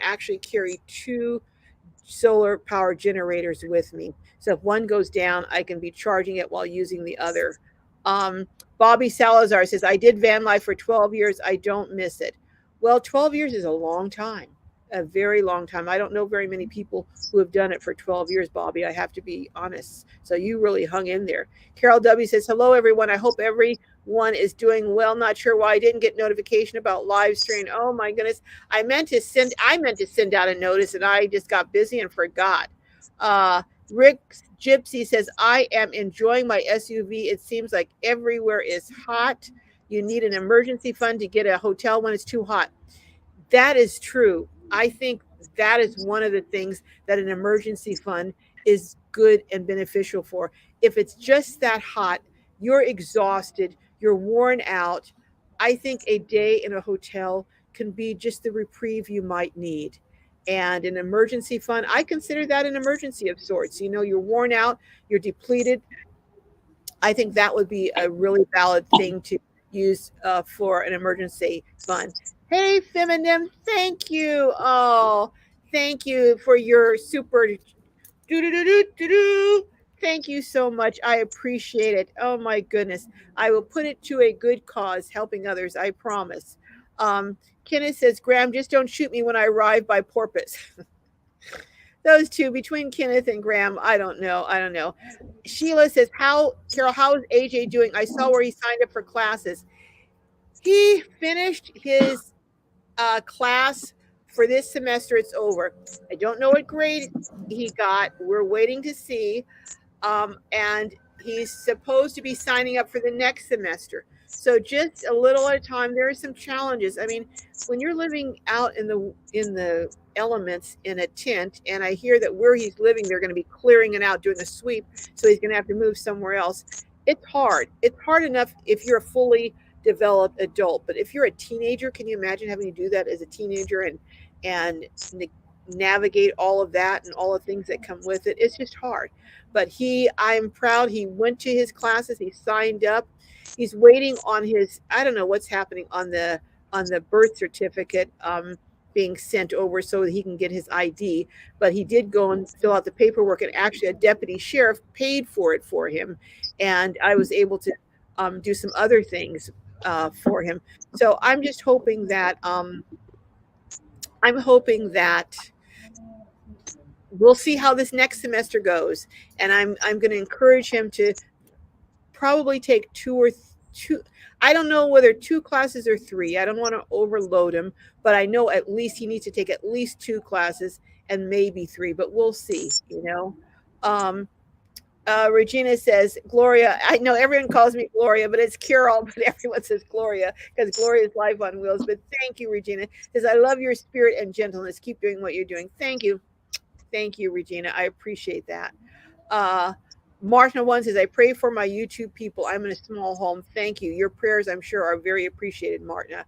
actually carry two solar power generators with me. So if one goes down, I can be charging it while using the other. Um, Bobby Salazar says, I did van life for 12 years. I don't miss it. Well, 12 years is a long time, a very long time. I don't know very many people who have done it for 12 years, Bobby. I have to be honest. So you really hung in there. Carol W says, hello, everyone. I hope everyone is doing well. Not sure why I didn't get notification about live stream. Oh my goodness. I meant to send out a notice and I just got busy and forgot. Rick Gypsy says, I am enjoying my SUV. It seems like everywhere is hot. You need an emergency fund to get a hotel when it's too hot. That is true. I think that is one of the things that an emergency fund is good and beneficial for. If it's just that hot, you're exhausted, you're worn out. I think a day in a hotel can be just the reprieve you might need. And an emergency fund, I consider that an emergency of sorts. You're worn out, you're depleted. I think that would be a really valid thing to use for an emergency fund. Hey, Feminem, thank you. Oh, thank you for your super do do do do do do. Thank you so much. I appreciate it. Oh my goodness. I will put it to a good cause, helping others. I promise. Kenneth says, Graham, just don't shoot me when I arrive by Porpoise. Those two, between Kenneth and Graham, I don't know. I don't know. Sheila says, Carol, how is AJ doing? I saw where he signed up for classes. He finished his class for this semester. It's over. I don't know what grade he got. We're waiting to see. And he's supposed to be signing up for the next semester. So just a little at a time. There are some challenges. I mean, when you're living out in the elements in a tent, and I hear that where he's living, they're going to be clearing it out, doing a sweep, so he's going to have to move somewhere else. It's hard. It's hard enough if you're a fully developed adult, but if you're a teenager, can you imagine having to do that as a teenager and navigate all of that and all the things that come with it? It's just hard. But I'm proud. He went to his classes. He signed up. He's waiting on his. I don't know what's happening on the birth certificate being sent over so that he can get his ID. But he did go and fill out the paperwork, and actually a deputy sheriff paid for it for him, and I was able to do some other things for him. So I'm just hoping that we'll see how this next semester goes, and I'm going to encourage him to probably take two. I don't know whether two classes or three. I don't want to overload him, but I know at least he needs to take at least two classes and maybe three, but we'll see, you know. Um, Regina says, Gloria, I know everyone calls me Gloria, but it's Carol, but everyone says Gloria because Gloria is life on wheels. But thank you, Regina. Says, I love your spirit and gentleness. Keep doing what you're doing. Thank you. Thank you, Regina. I appreciate that. Uh, Martin one says, I pray for my YouTube people. I'm in a small home. Thank you. Your prayers, I'm sure, are very appreciated, Martina.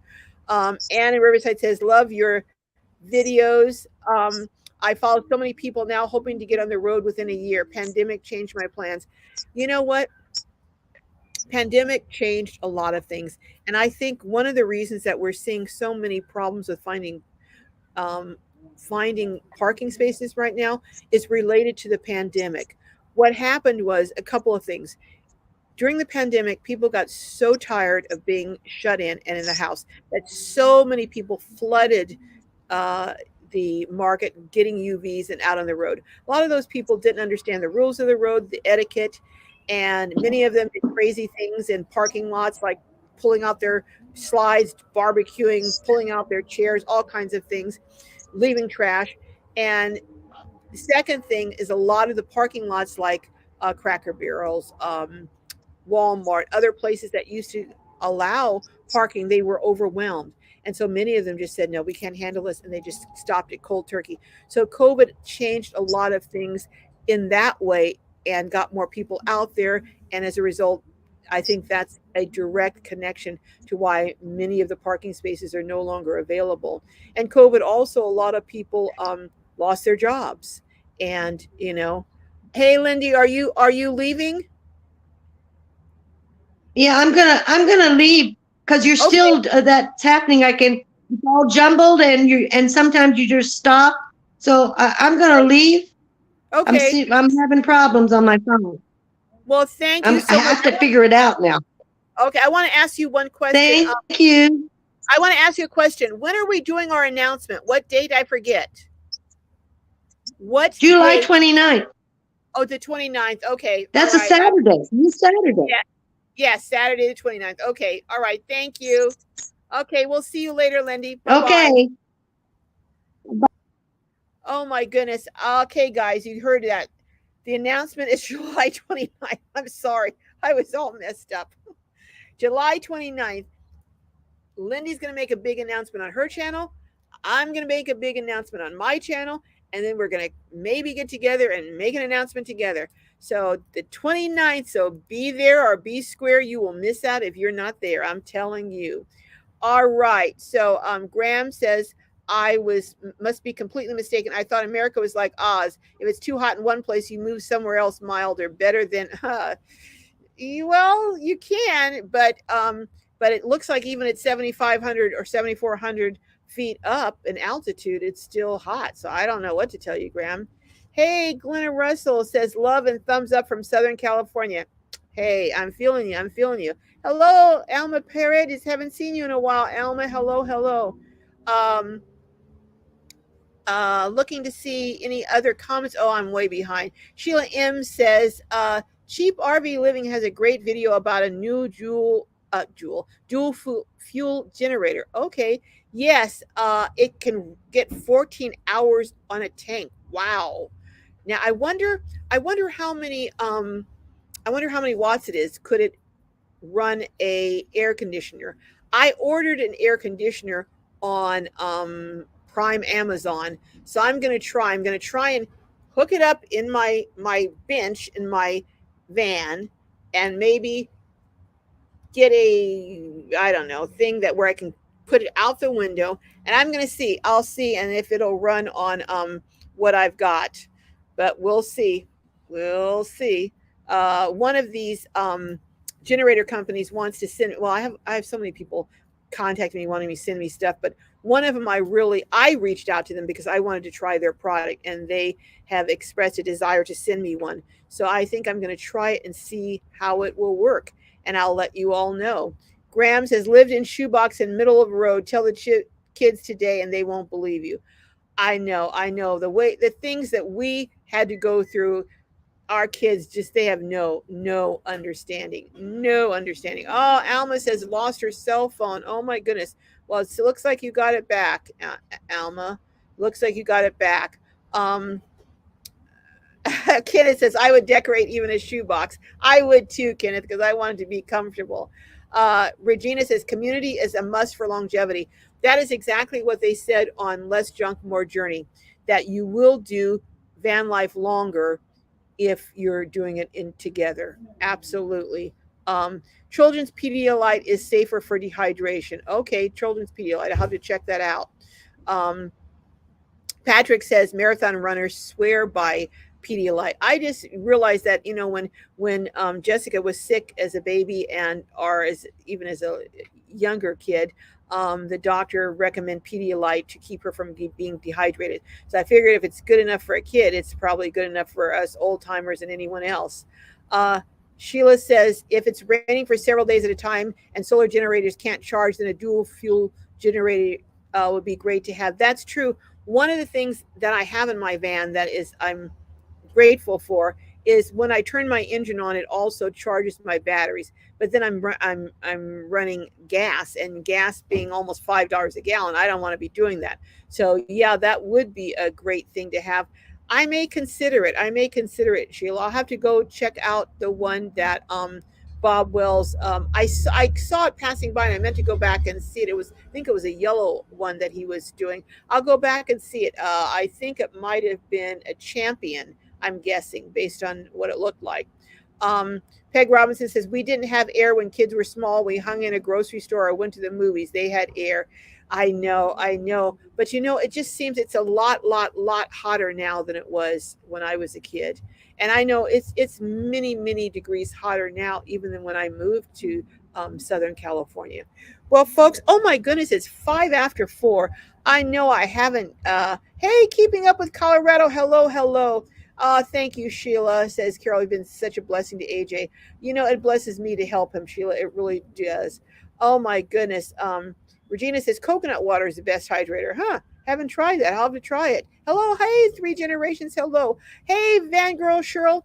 Anne in Riverside says, love your videos. I follow so many people now hoping to get on the road within a year. Pandemic changed my plans. You know what? Pandemic changed a lot of things. And I think one of the reasons that we're seeing so many problems with um, finding parking spaces right now is related to the pandemic. What happened was a couple of things. During the pandemic, people got so tired of being shut in and in the house that so many people flooded uh, the market, getting UVs and out on the road. A lot of those people didn't understand the rules of the road, the etiquette, and many of them did crazy things in parking lots, like pulling out their slides, barbecuing, pulling out their chairs, all kinds of things, leaving trash. And the second thing is a lot of the parking lots, like Cracker Barrels, Walmart, other places that used to allow parking, they were overwhelmed. And so many of them just said, no, we can't handle this. And they just stopped it cold turkey. So COVID changed a lot of things in that way and got more people out there. And as a result, I think that's a direct connection to why many of the parking spaces are no longer available. And COVID also, a lot of people lost their jobs. And, hey, Lindy, are you leaving?
Yeah, I'm gonna leave because you're
Okay.
still that's happening. I can it's all jumbled and sometimes you just stop. So I'm gonna leave.
Okay.
I'm having problems on my phone.
Well, thank you
I
so much.
have to figure it out now.
Okay, I want to ask you one question.
Thank you.
I want to ask you a question. When are we doing our announcement? What date? I forget. What
July
day?
29th.
Oh, the 29th. Okay. All
That's a
right.
Saturday. This Saturday.
Yeah, yeah, Saturday the 29th. Okay. All right. Thank you. Okay, we'll see you later, Lindy. Bye-bye.
Okay.
Oh my goodness. Okay, guys, you heard that. The announcement is July 29th. I'm sorry. I was all messed up. July 29th. Lindy's going to make a big announcement on her channel. I'm going to make a big announcement on my channel. And then we're going to maybe get together and make an announcement together. So the 29th, so be there or be square. You will miss out if you're not there. I'm telling you. All right. So Graham says, I must be completely mistaken. I thought America was like Oz. If it's too hot in one place, you move somewhere else milder, better than well, you can, but it looks like even at 7,500 or 7,400 feet up in altitude, it's still hot. So I don't know what to tell you, Graham. Hey, Glenna Russell says love and thumbs up from Southern California. Hey, I'm feeling you. I'm feeling you. Hello, Alma Paredes. Haven't seen you in a while, Alma. Hello, hello. Um, looking to see any other comments. Oh, I'm way behind. Sheila M says, Cheap RV Living has a great video about a new dual fuel generator. Okay. Yes, it can get 14 hours on a tank. Wow. Now I wonder how many watts it is. Could it run a air conditioner? I ordered an air conditioner on Prime Amazon, so I'm going to try. I'm going to try and hook it up in my bench in my van, and maybe get a, I don't know, thing that where I can put it out the window, and I'm going to see. I'll see, and if it'll run on what I've got, but we'll see. We'll see. One of these generator companies wants to send. Well, I have so many people contacting me wanting me to send me stuff, but one of them I reached out to them because I wanted to try their product, and they have expressed a desire to send me one. So I think I'm going to try it and see how it will work, and I'll let you all know. Grams has lived in shoebox in middle of the road. Tell the kids today, and they won't believe you. I know the things that we had to go through. Our kids just they have no understanding, no understanding. Oh, Alma says lost her cell phone. Oh my goodness. Well, it looks like you got it back, Alma. Looks like you got it back. Um, Kenneth says, I would decorate even a shoebox. I would too, Kenneth, because I wanted to be comfortable. Regina says, community is a must for longevity. That is exactly what they said on Less Junk, More Journey, that you will do van life longer if you're doing it in together. Absolutely. Children's Pedialyte is safer for dehydration. Okay, children's Pedialyte. I'll have to check that out. Um, Patrick says marathon runners swear by Pedialyte. I just realized that when Jessica was sick as a baby and or as even as a younger kid, the doctor recommended Pedialyte to keep her from being dehydrated. So I figured if it's good enough for a kid, it's probably good enough for us old timers and anyone else. Uh, Sheila says if it's raining for several days at a time and solar generators can't charge, then a dual fuel generator would be great to have. That's true. One of the things that I have in my van that is I'm grateful for is when I turn my engine on, it also charges my batteries. But then I'm running gas, and gas being almost $5 a gallon, I don't want to be doing that. So yeah, that would be a great thing to have. I may consider it. I may consider it, Sheila. I'll have to go check out the one that Bob Wells. I saw it passing by, and I meant to go back and see it. It was I think it was a yellow one that he was doing. I'll go back and see it. I think it might have been a Champion. I'm guessing based on what it looked like. Peg Robinson says we didn't have air when kids were small. We hung in a grocery store or went to the movies. They had air. I know, but it just seems it's a lot hotter now than it was when I was a kid. And I know it's many degrees hotter now, even than when I moved to Southern California. Well, folks, oh my goodness, it's 5 after 4. I know I haven't. Hey, keeping up with Colorado. Hello. Thank you, Sheila, says Carol. You've been such a blessing to AJ. It blesses me to help him, Sheila. It really does. Oh my goodness. Regina says coconut water is the best hydrator. Huh? Haven't tried that. I'll have to try it. Hello. Hey, 3 generations. Hello. Hey, Van Girl Cheryl.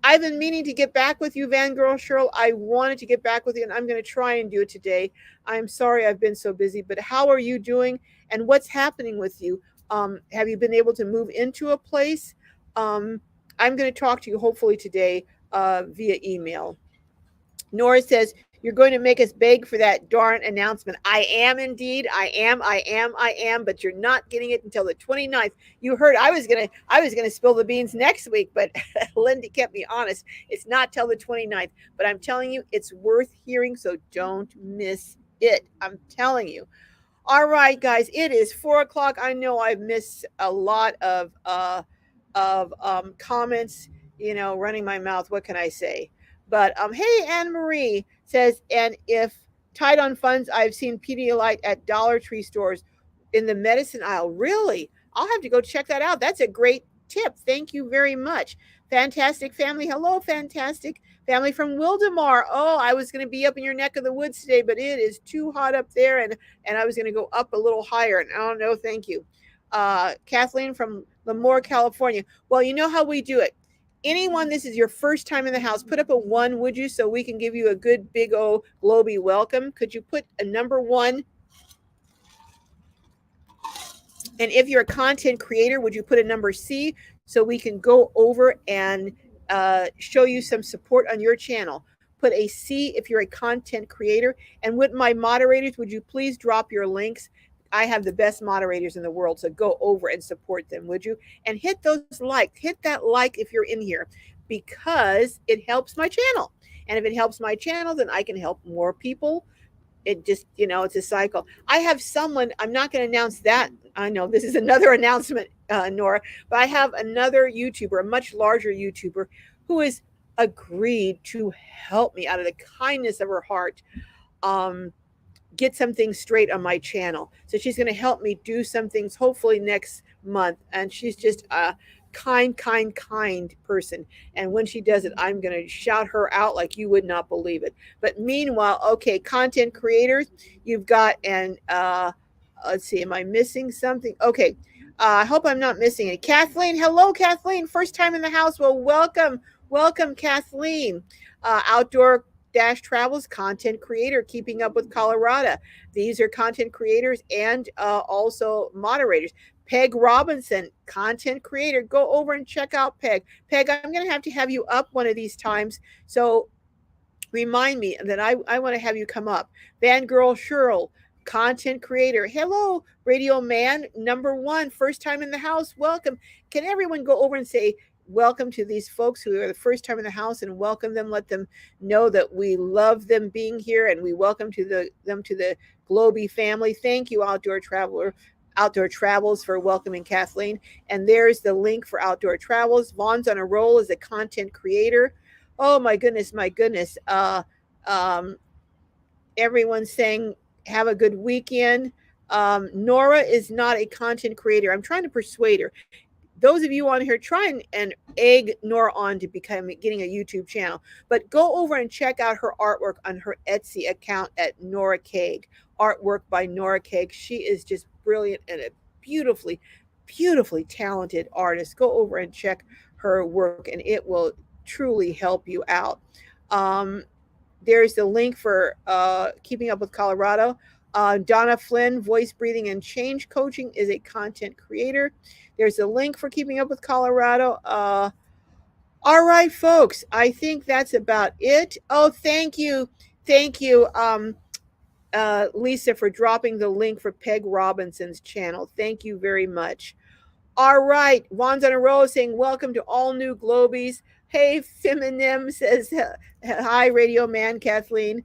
I've been meaning to get back with you, Van Girl Cheryl. I wanted to get back with you, and I'm going to try and do it today. I'm sorry I've been so busy, but how are you doing, and what's happening with you? Have you been able to move into a place? Um, I'm going to talk to you hopefully today via email. Nora says, you're going to make us beg for that darn announcement. I am indeed. I am, but you're not getting it until the 29th. You heard I was gonna spill the beans next week, but Lindy kept me honest. It's not till the 29th. But I'm telling you, it's worth hearing, so don't miss it. I'm telling you. All right, guys, it is 4 o'clock. I know I've missed a lot of comments, running my mouth. What can I say? But hey, Anne Marie says, and if tight on funds, I've seen Pedialyte at Dollar Tree stores in the medicine aisle. Really? I'll have to go check that out. That's a great tip. Thank you very much. Fantastic family. Hello, fantastic family from Wildemar. Oh, I was going to be up in your neck of the woods today, but it is too hot up there, and I was going to go up a little higher. And oh no, thank you. Kathleen from Lemoore, California. Well, you know how we do it. Anyone, this is your first time in the house, put up a 1, would you, so we can give you a good big old Glowbie welcome. Could you put a number 1? And if you're a content creator, would you put a number C so we can go over and show you some support on your channel? Put a C if you're a content creator. And with my moderators, would you please drop your links? I have the best moderators in the world, so go over and support them, would you? And hit those likes. Hit that like if you're in here, because it helps my channel. And if it helps my channel, then I can help more people. It just, it's a cycle. I have someone, I'm not going to announce that. I know this is another announcement, Nora, but I have another YouTuber, a much larger YouTuber, who has agreed to help me out of the kindness of her heart. Get some things straight on my channel. So she's going to help me do some things hopefully next month. And she's just a kind person. And when she does it, I'm going to shout her out like you would not believe it. But meanwhile, okay, content creators, you've got, and let's see, am I missing something? Okay. I hope I'm not missing it. Kathleen, hello, Kathleen. First time in the house. Well, welcome. Welcome, Kathleen. Outdoor travels content creator, keeping up with Colorado. These are content creators and also moderators. Peg Robinson, content creator. Go over and check out Peg. Peg, I'm going to have you up one of these times. So remind me that I want to have you come up. Van Girl Shirl, content creator. Hello, Radio Man #1, first time in the house. Welcome. Can everyone go over and say welcome to these folks who are the first time in the house and welcome them? Let them know that we love them being here and we welcome them to the Glowbie family. Thank you, Outdoor Travels, for welcoming Kathleen. And there's the link for Outdoor Travels. Vaughn's on a roll as a content creator. Oh my goodness, my goodness. Um, Everyone's saying have a good weekend. Nora is not a content creator. I'm trying to persuade her. Those of you on here, try and egg Nora on to getting a YouTube channel. But go over and check out her artwork on her Etsy account at Nora Kaag. Artwork by Nora Kaag. She is just brilliant and a beautifully, beautifully talented artist. Go over and check her work, and it will truly help you out. There's the link for Keeping Up with Colorado. Donna Flynn, voice breathing and change coaching, is a content creator. There's a link for Keeping Up with Colorado. All right, folks, I think that's about it. Oh, thank you. Thank you, Lisa, for dropping the link for Peg Robinson's channel. Thank you very much. All right, Juan's on a roll saying, welcome to all new Globies. Hey, Feminim says, hi, Radio Man, Kathleen.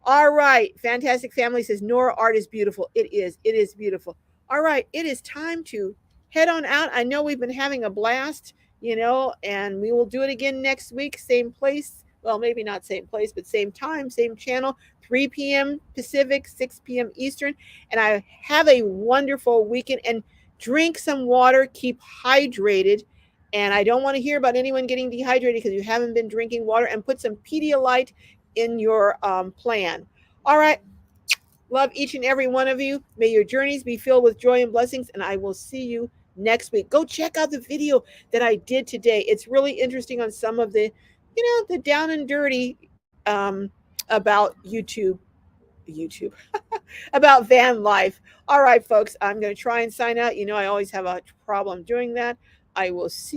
All right, Fantastic Family says, Nora, art is beautiful. It is beautiful. All right, it is time to head on out. I know we've been having a blast, and we will do it again next week, same place. Well, maybe not same place, but same time, same channel, 3 p.m. Pacific, 6 p.m. Eastern. And I have a wonderful weekend, and drink some water, keep hydrated. And I don't want to hear about anyone getting dehydrated because you haven't been drinking water, and put some Pedialyte in your plan. All right. Love each and every one of you. May your journeys be filled with joy and blessings, and I will see you next week. Go check out the video that I did today. It's really interesting on some of the, the down and dirty about YouTube, about van life. All right, folks, I'm going to try and sign out. I always have a problem doing that. I will see